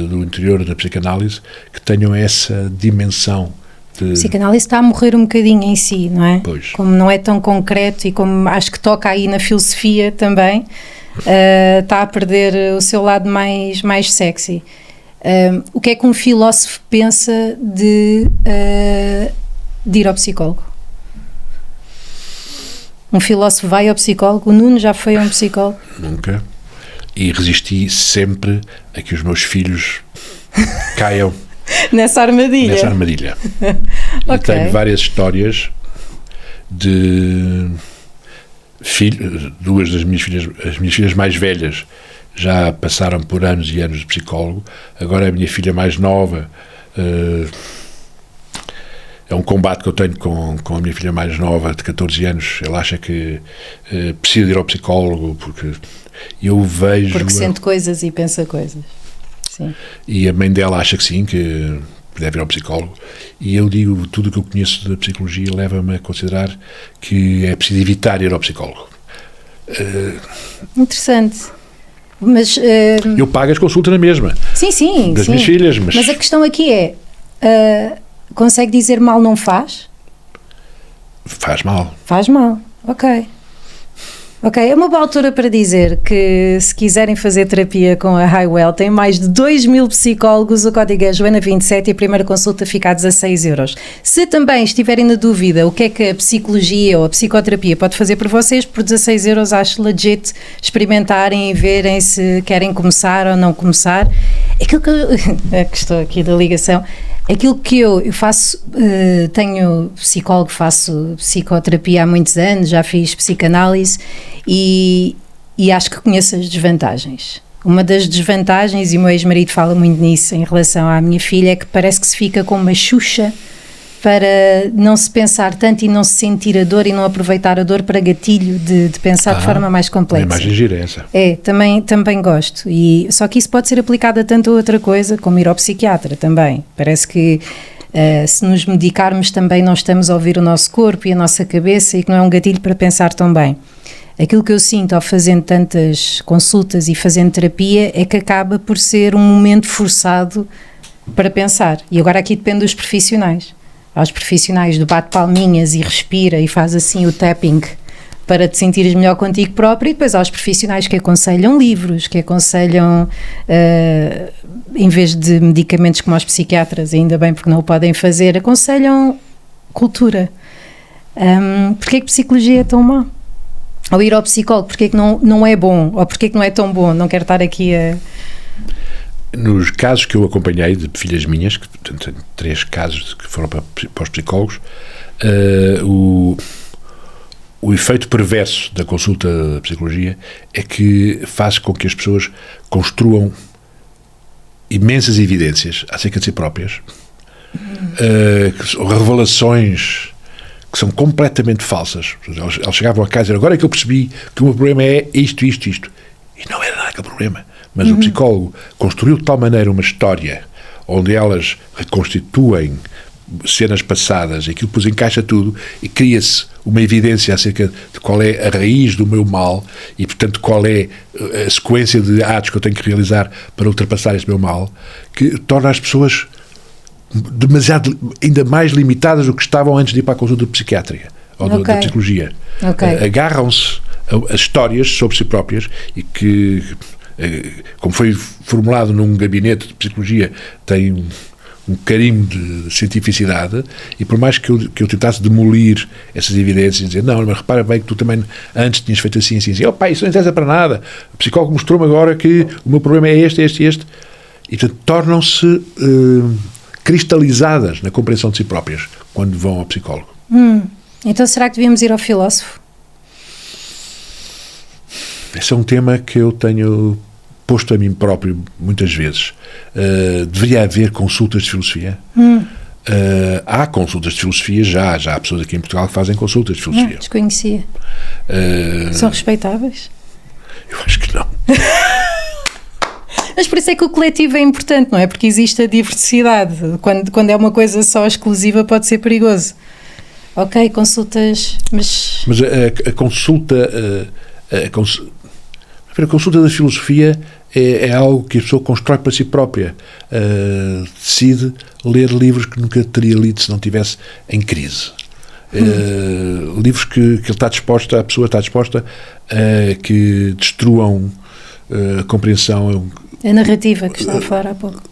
do interior da psicanálise que tenham essa dimensão. A psicanálise está a morrer um bocadinho em si, não é? Pois. Como não é tão concreto e como acho que toca aí na filosofia também, está a perder o seu lado mais sexy. O que é que um filósofo pensa de ir ao psicólogo? Um filósofo vai ao psicólogo? O Nuno já foi a um psicólogo? Nunca. E resisti sempre a que os meus filhos caiam nessa armadilha. Okay. Eu tenho várias histórias de duas das minhas filhas, as minhas filhas mais velhas, já passaram por anos e anos de psicólogo. Agora a minha filha mais nova, é um combate que eu tenho com a minha filha mais nova, de 14 anos. Ela acha que precisa ir ao psicólogo, porque eu vejo... Porque sente coisas e pensa coisas. Sim. E a mãe dela acha que sim, que deve ir ao psicólogo. E eu digo, tudo o que eu conheço da psicologia leva-me a considerar que é preciso evitar ir ao psicólogo. Interessante. Mas, eu pago as consultas na mesma. Sim. Das minhas filhas. Mas a questão aqui é, consegue dizer mal não faz? Faz mal. Faz mal, ok. É uma boa altura para dizer que, se quiserem fazer terapia com a Highwell, tem mais de 2.000 psicólogos, o código é Joana27 e a primeira consulta fica a 16€. Se também estiverem na dúvida o que é que a psicologia ou a psicoterapia pode fazer por vocês, por 16€ acho legit experimentarem e verem se querem começar ou não começar. Aquilo que a questão aqui da ligação... Aquilo que eu faço, tenho psicólogo, faço psicoterapia há muitos anos, já fiz psicanálise e acho que conheço as desvantagens. Uma das desvantagens, e o meu ex-marido fala muito nisso em relação à minha filha, é que parece que se fica com uma xuxa para não se pensar tanto e não se sentir a dor e não aproveitar a dor para gatilho de pensar de forma mais complexa. A imagem gira essa. Também gosto. Só que isso pode ser aplicado a tanto outra coisa como ir ao psiquiatra também. Parece que se nos medicarmos também não estamos a ouvir o nosso corpo e a nossa cabeça e que não é um gatilho para pensar tão bem. Aquilo que eu sinto ao fazendo tantas consultas e fazendo terapia é que acaba por ser um momento forçado para pensar. E agora aqui depende dos profissionais. Aos profissionais do bate palminhas e respira e faz assim o tapping para te sentires melhor contigo próprio, e depois aos profissionais que aconselham livros, que aconselham em vez de medicamentos como os psiquiatras, ainda bem porque não o podem fazer, aconselham cultura. Porquê que psicologia é tão má? Ou ir ao psicólogo, porquê que não é bom? Ou porquê que não é tão bom? Não quero estar aqui a... Nos casos que eu acompanhei de filhas minhas, que tenho 3 casos que foram para os psicólogos, o efeito perverso da consulta de psicologia é que faz com que as pessoas construam imensas evidências acerca de si próprias, revelações que são completamente falsas. Eles chegavam a casa e diziam, agora é que eu percebi que o meu problema é isto. E não era nada aquele problema. Mas o psicólogo construiu de tal maneira uma história onde elas reconstituem cenas passadas, aquilo depois encaixa tudo e cria-se uma evidência acerca de qual é a raiz do meu mal e, portanto, qual é a sequência de atos que eu tenho que realizar para ultrapassar esse meu mal, que torna as pessoas demasiado, ainda mais limitadas do que estavam antes de ir para a consulta psiquiátrica ou da psicologia. Agarram-se a histórias sobre si próprias e que, como foi formulado num gabinete de psicologia, tem um carimbo de cientificidade, e por mais que eu tentasse demolir essas evidências e dizer, não, mas repara bem que tu também antes tinhas feito assim, opa, isso não interessa para nada, o psicólogo mostrou-me agora que o meu problema é este, e portanto tornam-se cristalizadas na compreensão de si próprias quando vão ao psicólogo. Então será que devíamos ir ao filósofo? Esse é um tema que eu tenho posto a mim próprio muitas vezes. Deveria haver consultas de filosofia? Há consultas de filosofia, já há pessoas aqui em Portugal que fazem consultas de filosofia. Desconhecia. São respeitáveis? Eu acho que não. Mas por isso é que o coletivo é importante, não é? Porque existe a diversidade. Quando é uma coisa só exclusiva pode ser perigoso. Ok, consultas, mas a consulta... A consulta da filosofia é algo que a pessoa constrói para si própria. Decide ler livros que nunca teria lido se não estivesse em crise. Livros que ele está disposto, a pessoa está disposta a que destruam a compreensão. A narrativa que estava a falar há pouco.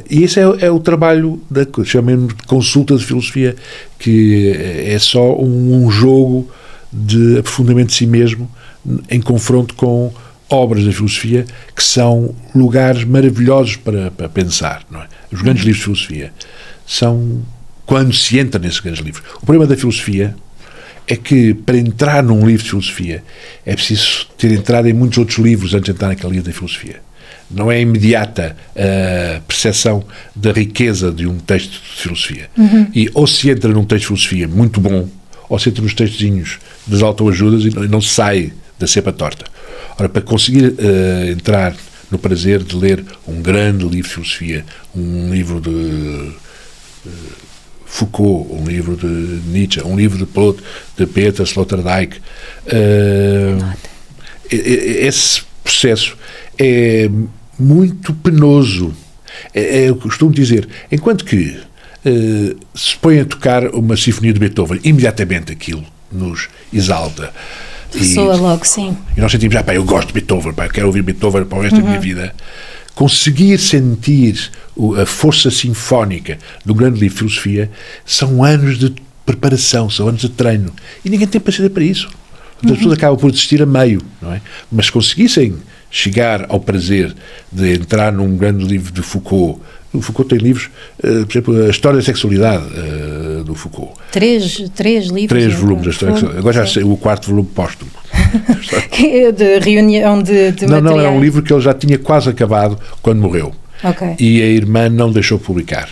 E esse é o trabalho da chamemos de consulta de filosofia, que é só um jogo de aprofundamento de si mesmo em confronto com obras da filosofia que são lugares maravilhosos para pensar, não é? Os grandes livros de filosofia são quando se entra nesses grandes livros. O problema da filosofia é que para entrar num livro de filosofia é preciso ter entrado em muitos outros livros antes de entrar naquele livro da filosofia. Não é imediata a percepção da riqueza de um texto de filosofia. E ou se entra num texto de filosofia muito bom, ou se entra nos textozinhos das autoajudas e não se sai da cepa torta. Ora, para conseguir entrar no prazer de ler um grande livro de filosofia, um livro de Foucault, um livro de Nietzsche, um livro de Peter Sloterdijk, esse processo é muito penoso. Eu costumo dizer, enquanto que se põe a tocar uma sinfonia de Beethoven, imediatamente aquilo nos exalta. Ressoa logo, sim. E nós sentimos, eu gosto de Beethoven, eu quero ouvir Beethoven para o resto da minha vida. Conseguir sentir a força sinfónica do grande livro de filosofia são anos de preparação, são anos de treino. E ninguém tem paciência para isso. As pessoas acabam por desistir a meio, não é? Mas se conseguissem chegar ao prazer de entrar num grande livro de Foucault. O Foucault tem livros, por exemplo, a História da Sexualidade do Foucault. Três livros. 3 volumes da História da Sexualidade. Agora já sei o 4º volume póstumo. De reunião de materiais. Não, é um livro que ele já tinha quase acabado quando morreu. Okay. E a irmã não deixou publicar,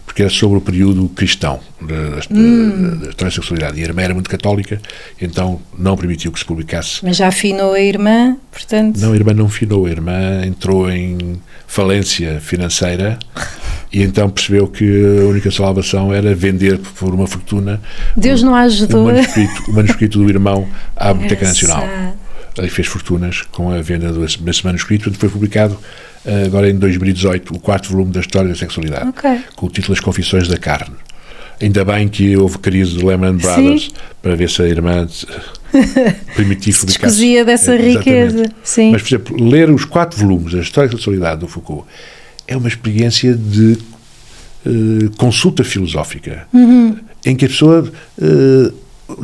porque era sobre o período cristão da História da Sexualidade. E a irmã era muito católica, então não permitiu que se publicasse. Mas já afinou a irmã, portanto... Não, a irmã não afinou. A irmã entrou em falência financeira e então percebeu que a única salvação era vender por uma fortuna. Deus não a ajudou. O manuscrito do irmão à Biblioteca Nacional. Ele fez fortunas com a venda desse manuscrito, que foi publicado agora em 2018, o 4º volume da História da Sexualidade, com o título As Confissões da Carne. Ainda bem que houve crise de Lehman Brothers para ver se a irmã permitiu publicar. Descosia dessa riqueza. Sim. Mas, por exemplo, ler os 4 volumes da História da Sexualidade do Foucault é uma experiência de consulta filosófica, em que a pessoa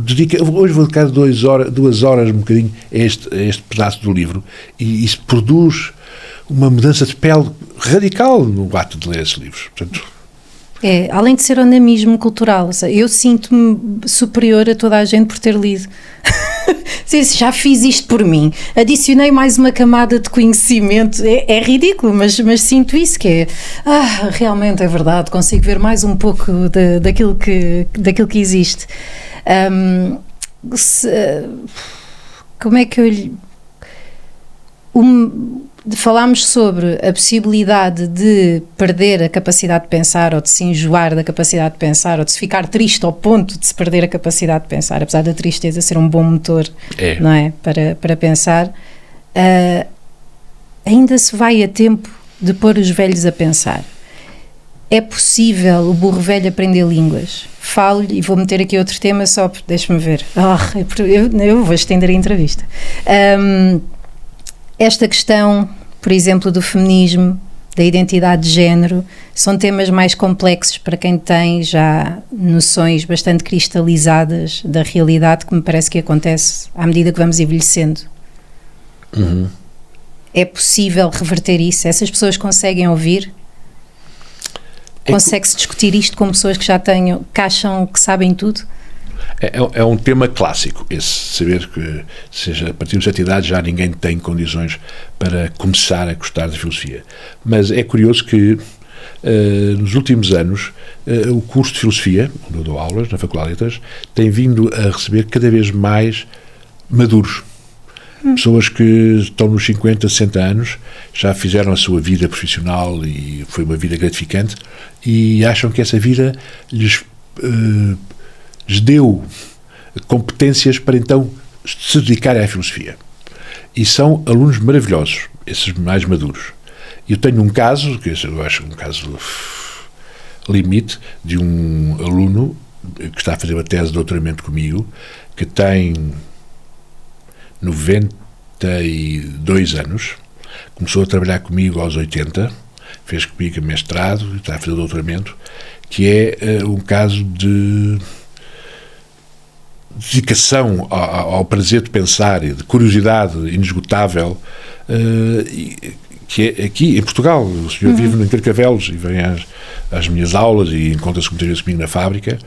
dedica, hoje vou dedicar 2 horas um bocadinho a este pedaço do livro, e isso produz uma mudança de pele radical no ato de ler esses livros. Portanto, além de ser onamismo cultural, eu sinto-me superior a toda a gente por ter lido. Já fiz isto por mim, adicionei mais uma camada de conhecimento, é ridículo, mas sinto isso, que realmente é verdade, consigo ver mais um pouco daquilo que existe. Como é que eu falámos sobre a possibilidade de perder a capacidade de pensar, ou de se enjoar da capacidade de pensar, ou de se ficar triste ao ponto de se perder a capacidade de pensar, apesar da tristeza ser um bom motor, não é? Para pensar. Ainda se vai a tempo de pôr os velhos a pensar. É possível o burro velho aprender línguas? Falo-lhe, e vou meter aqui outro tema, só deixa-me ver. Eu vou estender a entrevista. Esta questão, por exemplo, do feminismo, da identidade de género, são temas mais complexos para quem tem já noções bastante cristalizadas da realidade, que me parece que acontece à medida que vamos envelhecendo. É possível reverter isso? Essas pessoas conseguem ouvir? Consegue-se discutir isto com pessoas que acham que sabem tudo? É um tema clássico, esse saber que, seja a partir de certa idade, já ninguém tem condições para começar a gostar de filosofia. Mas é curioso que, nos últimos anos, o curso de filosofia, onde eu dou aulas, na Faculdade de Letras, tem vindo a receber cada vez mais maduros. Pessoas que estão nos 50, 60 anos, já fizeram a sua vida profissional e foi uma vida gratificante, e acham que essa vida lhes deu competências para então se dedicarem à filosofia. E são alunos maravilhosos, esses mais maduros. Eu tenho um caso, que eu acho um caso limite, de um aluno que está a fazer uma tese de doutoramento comigo, que tem 92 anos, começou a trabalhar comigo aos 80, fez comigo mestrado, está a fazer doutoramento, que é um caso de dedicação ao prazer de pensar e de curiosidade inesgotável, que é aqui em Portugal. O senhor vive no Carcavelos e vem às minhas aulas e encontra-se muitas vezes comigo na fábrica,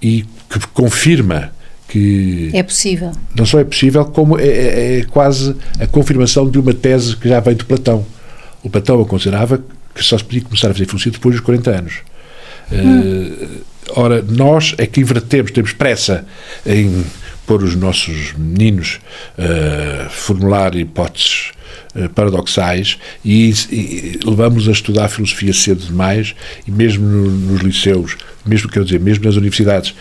e que confirma que é possível. Não só é possível, como é quase a confirmação de uma tese que já vem de Platão. O Platão considerava que só se podia começar a fazer filosofia depois dos 40 anos. Ora, nós é que invertemos, temos pressa em pôr os nossos meninos a formular hipóteses paradoxais, e levamos a estudar filosofia cedo demais, e mesmo nos liceus, mesmo nas universidades,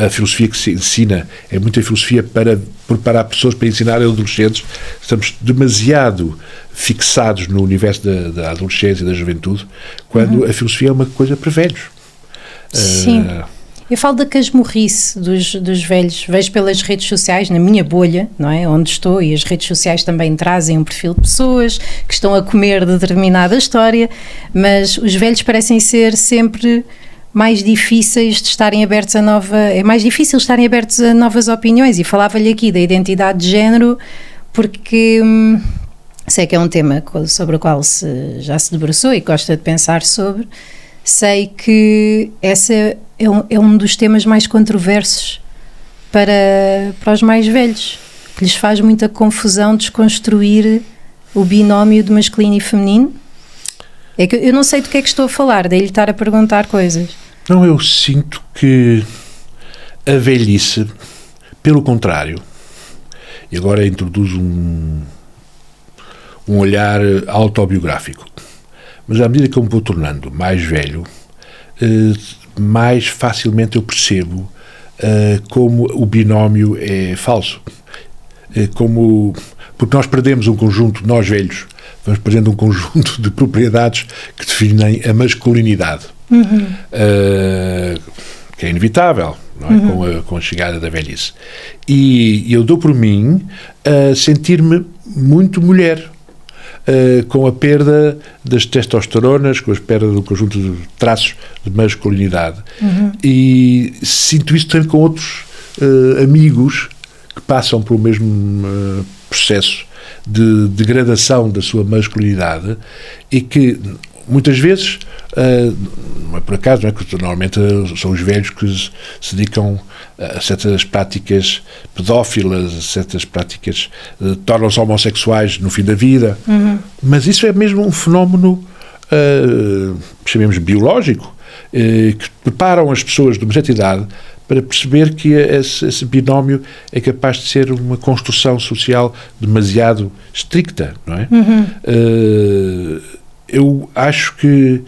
a filosofia que se ensina é muita filosofia para preparar pessoas para ensinar a adolescentes. Estamos demasiado fixados no universo da adolescência e da juventude, quando a filosofia é uma coisa para velhos. Sim. Eu falo da casmurrice dos velhos. Vejo pelas redes sociais, na minha bolha, não é? Onde estou, e as redes sociais também trazem um perfil de pessoas que estão a comer determinada história, mas os velhos parecem ser sempre mais difíceis de estarem abertos é mais difícil estarem abertos a novas opiniões. E falava-lhe aqui da identidade de género, porque sei que é um tema sobre o qual já se debruçou e gosta de pensar sobre. Sei que essa é um dos temas mais controversos para os mais velhos, que lhes faz muita confusão desconstruir o binómio de masculino e feminino. É que eu não sei do que é que estou a falar, daí lhe estar a perguntar coisas. Não, eu sinto que a velhice, pelo contrário, e agora introduzo um olhar autobiográfico, mas à medida que eu me vou tornando mais velho, mais facilmente eu percebo como o binómio é falso. Porque nós perdemos um conjunto, nós velhos, vamos perdendo um conjunto de propriedades que definem a masculinidade, que é inevitável, não é? Com a chegada da velhice. E eu dou por mim a sentir-me muito mulher. com a perda das testosteronas, com a perda do conjunto de traços de masculinidade. E sinto isso também com outros amigos que passam pelo mesmo processo de degradação da sua masculinidade e que muitas vezes, não é por acaso, não é? Que normalmente são os velhos que se dedicam a certas práticas pedófilas, a certas práticas, tornam-se homossexuais no fim da vida, mas isso é mesmo um fenómeno, chamemos biológico, que preparam as pessoas de uma certa idade para perceber que esse binómio é capaz de ser uma construção social demasiado estricta, não é? Eu acho que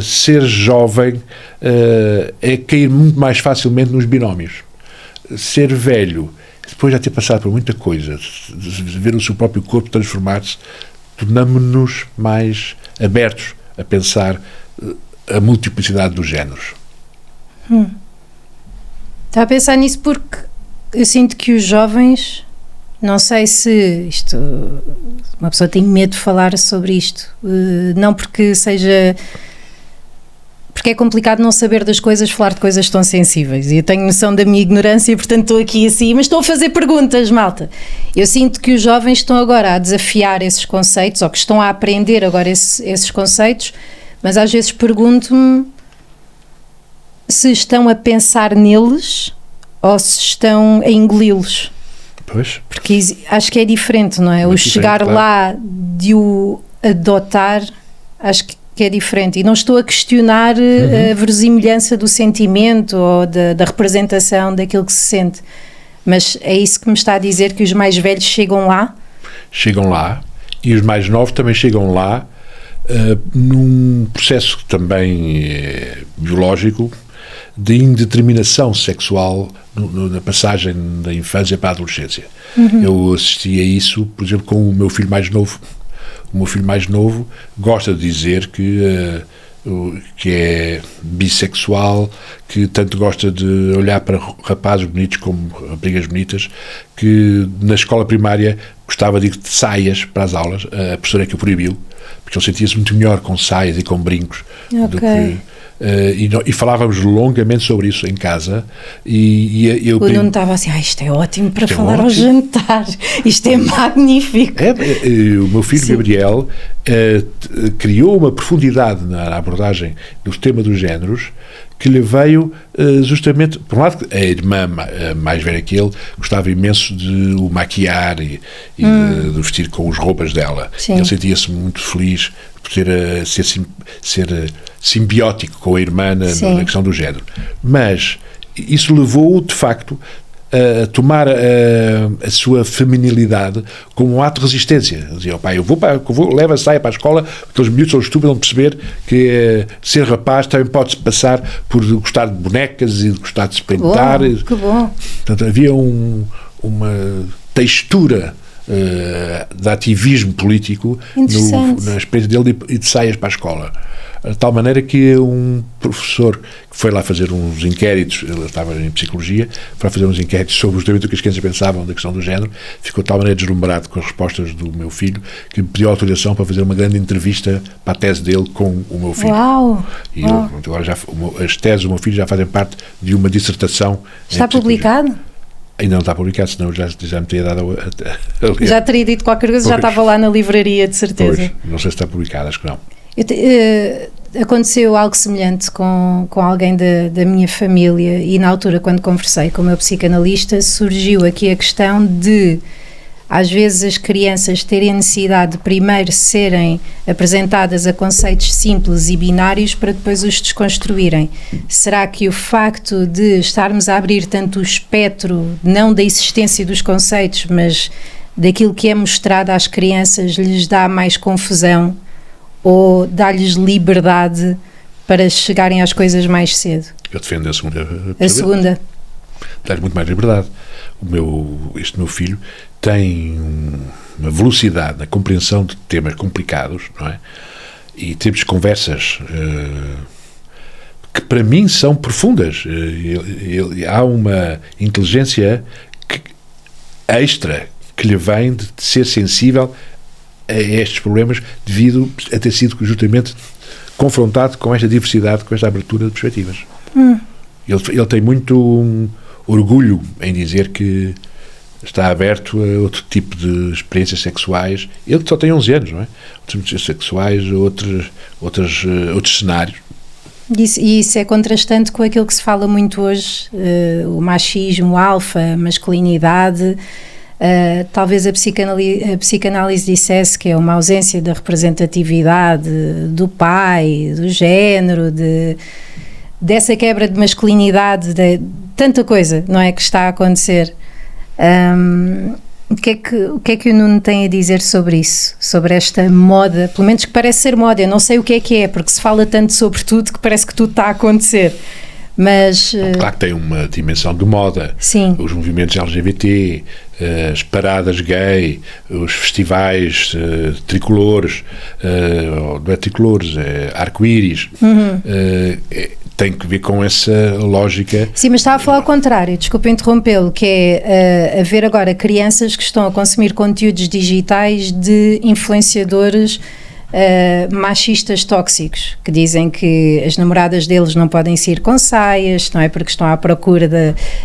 ser jovem é cair muito mais facilmente nos binómios. Ser velho, depois de já ter passado por muita coisa, de ver o seu próprio corpo transformar-se, tornamos-nos mais abertos a pensar a multiplicidade dos géneros. Está a pensar nisso porque eu sinto que os jovens, não sei se isto, uma pessoa tem medo de falar sobre isto, não porque seja, porque é complicado não saber das coisas, falar de coisas tão sensíveis, e eu tenho noção da minha ignorância, portanto estou aqui assim, mas estou a fazer perguntas, malta. Eu sinto que os jovens estão agora a desafiar esses conceitos, ou que estão a aprender agora esses conceitos, mas às vezes pergunto-me se estão a pensar neles ou se estão a engoli-los. Pois. Porque acho que é diferente, não é? Muito o chegar diferente, lá de o adotar, acho que é diferente. E não estou a questionar a verosimilhança do sentimento ou da representação daquilo que se sente. Mas é isso que me está a dizer, que os mais velhos chegam lá? Chegam lá, e os mais novos também chegam lá, num processo também biológico de indeterminação sexual na passagem da infância para a adolescência. Eu assisti a isso, por exemplo, com o meu filho mais novo. O meu filho mais novo gosta de dizer que é bissexual, que tanto gosta de olhar para rapazes bonitos como raparigas bonitas, que na escola primária gostava de ir de saias para as aulas. A professora é que o proibiu, porque ele sentia-se muito melhor com saias e com brincos do que... E falávamos longamente sobre isso em casa e eu... O Nuno estava assim, isto é ótimo para falar ao jantar, isto é magnífico. O meu filho, sim, Gabriel, criou uma profundidade na abordagem do tema dos géneros que lhe veio justamente, por um lado, a irmã mais velha que ele gostava imenso de o maquiar e de vestir com as roupas dela. Sim. Ele sentia-se muito feliz por ser simbiótico com a irmã na questão do género. Mas isso levou-o, de facto, a tomar a sua feminilidade como um ato de resistência. Ele dizia, pai, levo a saia para a escola, porque os miúdos são estúpidos de perceber que ser rapaz também pode-se passar por gostar de bonecas e de gostar de se pintar. Que bom. Portanto, havia uma textura de ativismo político na experiência dele e de saias para a escola. De tal maneira que um professor que foi lá fazer uns inquéritos, ele estava em psicologia, foi fazer uns inquéritos sobre justamente o que as crianças pensavam da questão do género, ficou de tal maneira deslumbrado com as respostas do meu filho que me pediu autorização para fazer uma grande entrevista para a tese dele com o meu filho. Uau! E agora as teses do meu filho já fazem parte de uma dissertação. Está publicado? Ainda não está publicado, senão já me teria dado a ler. Já teria dito qualquer coisa, já estava lá na livraria, de certeza. Pois, não sei se está publicado, acho que não. Aconteceu algo semelhante com alguém da minha família e na altura, quando conversei com o meu psicanalista, surgiu aqui a questão de, às vezes, as crianças terem necessidade de primeiro serem apresentadas a conceitos simples e binários para depois os desconstruírem. Será que o facto de estarmos a abrir tanto o espectro, não da existência dos conceitos, mas daquilo que é mostrado às crianças, lhes dá mais confusão ou dá-lhes liberdade para chegarem às coisas mais cedo? Eu defendo a segunda. A segunda. Dá-lhe muito mais liberdade. Este meu filho tem uma velocidade na compreensão de temas complicados, não é? E temos conversas que para mim são profundas. Há uma inteligência extra que lhe vem de ser sensível a estes problemas devido a ter sido justamente confrontado com esta diversidade, com esta abertura de perspectivas. Ele tem muito orgulho em dizer que está aberto a outro tipo de experiências sexuais. Ele só tem 11 anos, não é? Outras experiências sexuais, outros cenários. E isso é contrastante com aquilo que se fala muito hoje, o machismo, a alfa, a masculinidade. Talvez a psicanálise dissesse que é uma ausência da representatividade do pai, do género, dessa quebra de masculinidade, de tanta coisa, não é, que está a acontecer. O que é que o Nuno tem a dizer sobre isso? Sobre esta moda, pelo menos que parece ser moda, eu não sei o que é, porque se fala tanto sobre tudo que parece que tudo está a acontecer. Mas, claro que tem uma dimensão de moda. Sim. Os movimentos LGBT, as paradas gay, os festivais tricolores, não é tricolores, é arco-íris, tem que ver com essa lógica. Sim, mas estava a falar ao contrário, desculpa interrompê-lo, que é haver agora crianças que estão a consumir conteúdos digitais de influenciadores machistas tóxicos, que dizem que as namoradas deles não podem sair com saias, não é, porque estão à procura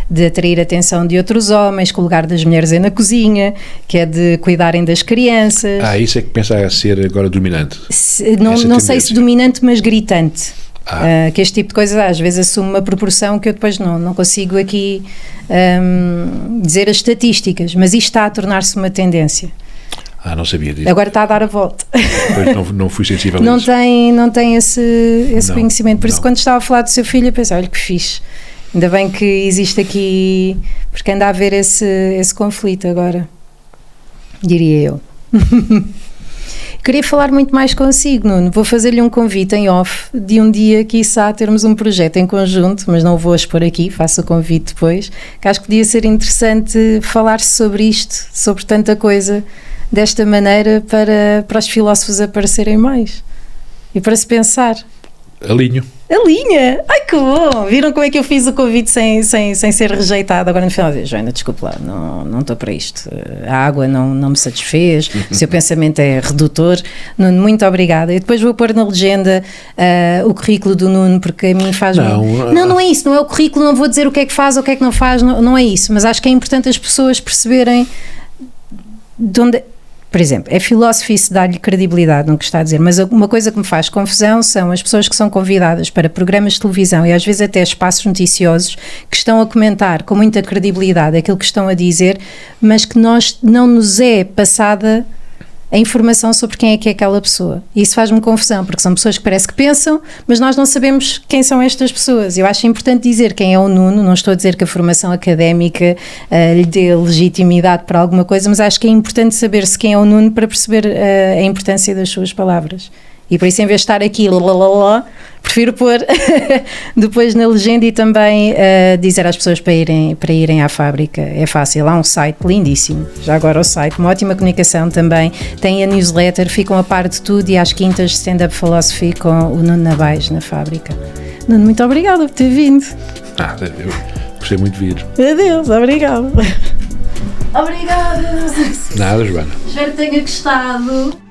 de atrair a atenção de outros homens, que o lugar das mulheres é na cozinha, que é de cuidarem das crianças. Isso é que pensa a ser agora dominante. Não sei se dominante, mas gritante. Que este tipo de coisa às vezes assume uma proporção que eu depois não consigo aqui dizer as estatísticas, mas isto está a tornar-se uma tendência. Não sabia disso. Agora está a dar a volta. Pois não fui sensível a isso. Não tem esse conhecimento. Por isso, quando estava a falar do seu filho, eu pensei, olha que fixe. Ainda bem que existe aqui, porque anda a haver esse conflito agora, diria eu. Queria falar muito mais consigo, Nuno. Vou fazer-lhe um convite em off de um dia, quiçá, termos um projeto em conjunto, mas não o vou expor aqui, faço o convite depois, que acho que podia ser interessante falar-se sobre isto, sobre tanta coisa, desta maneira, para os filósofos aparecerem mais e para se pensar. Alinho. Ai, que bom! Viram como é que eu fiz o convite sem ser rejeitado? Agora no final, Joana, desculpe lá, não estou para isto. A água não me satisfez, o seu pensamento é redutor. Nuno, muito obrigada. E depois vou pôr na legenda o currículo do Nuno, porque a mim faz... Não é isso, não é o currículo, não vou dizer o que é que faz ou o que é que não faz, não é isso. Mas acho que é importante as pessoas perceberem de onde... Por exemplo, é filósofo e isso dá-lhe credibilidade no que está a dizer, mas uma coisa que me faz confusão são as pessoas que são convidadas para programas de televisão e às vezes até espaços noticiosos que estão a comentar com muita credibilidade aquilo que estão a dizer, mas que não nos é passada a informação sobre quem é aquela pessoa. E isso faz-me confusão, porque são pessoas que parece que pensam, mas nós não sabemos quem são estas pessoas. Eu acho importante dizer quem é o Nuno, não estou a dizer que a formação académica lhe dê legitimidade para alguma coisa, mas acho que é importante saber-se quem é o Nuno para perceber a importância das suas palavras. E por isso, em vez de estar aqui, prefiro pôr depois na legenda e também dizer às pessoas para irem à fábrica. É fácil, há um site lindíssimo. Já agora o site, uma ótima comunicação também. Tem a newsletter, ficam a par de tudo e às quintas Stand-Up Philosophy com o Nuno Navais na fábrica. Nuno, muito obrigada por ter vindo. Eu gostei muito de vir. Adeus, obrigada. Obrigada. Nada, Joana. Espero que tenha gostado.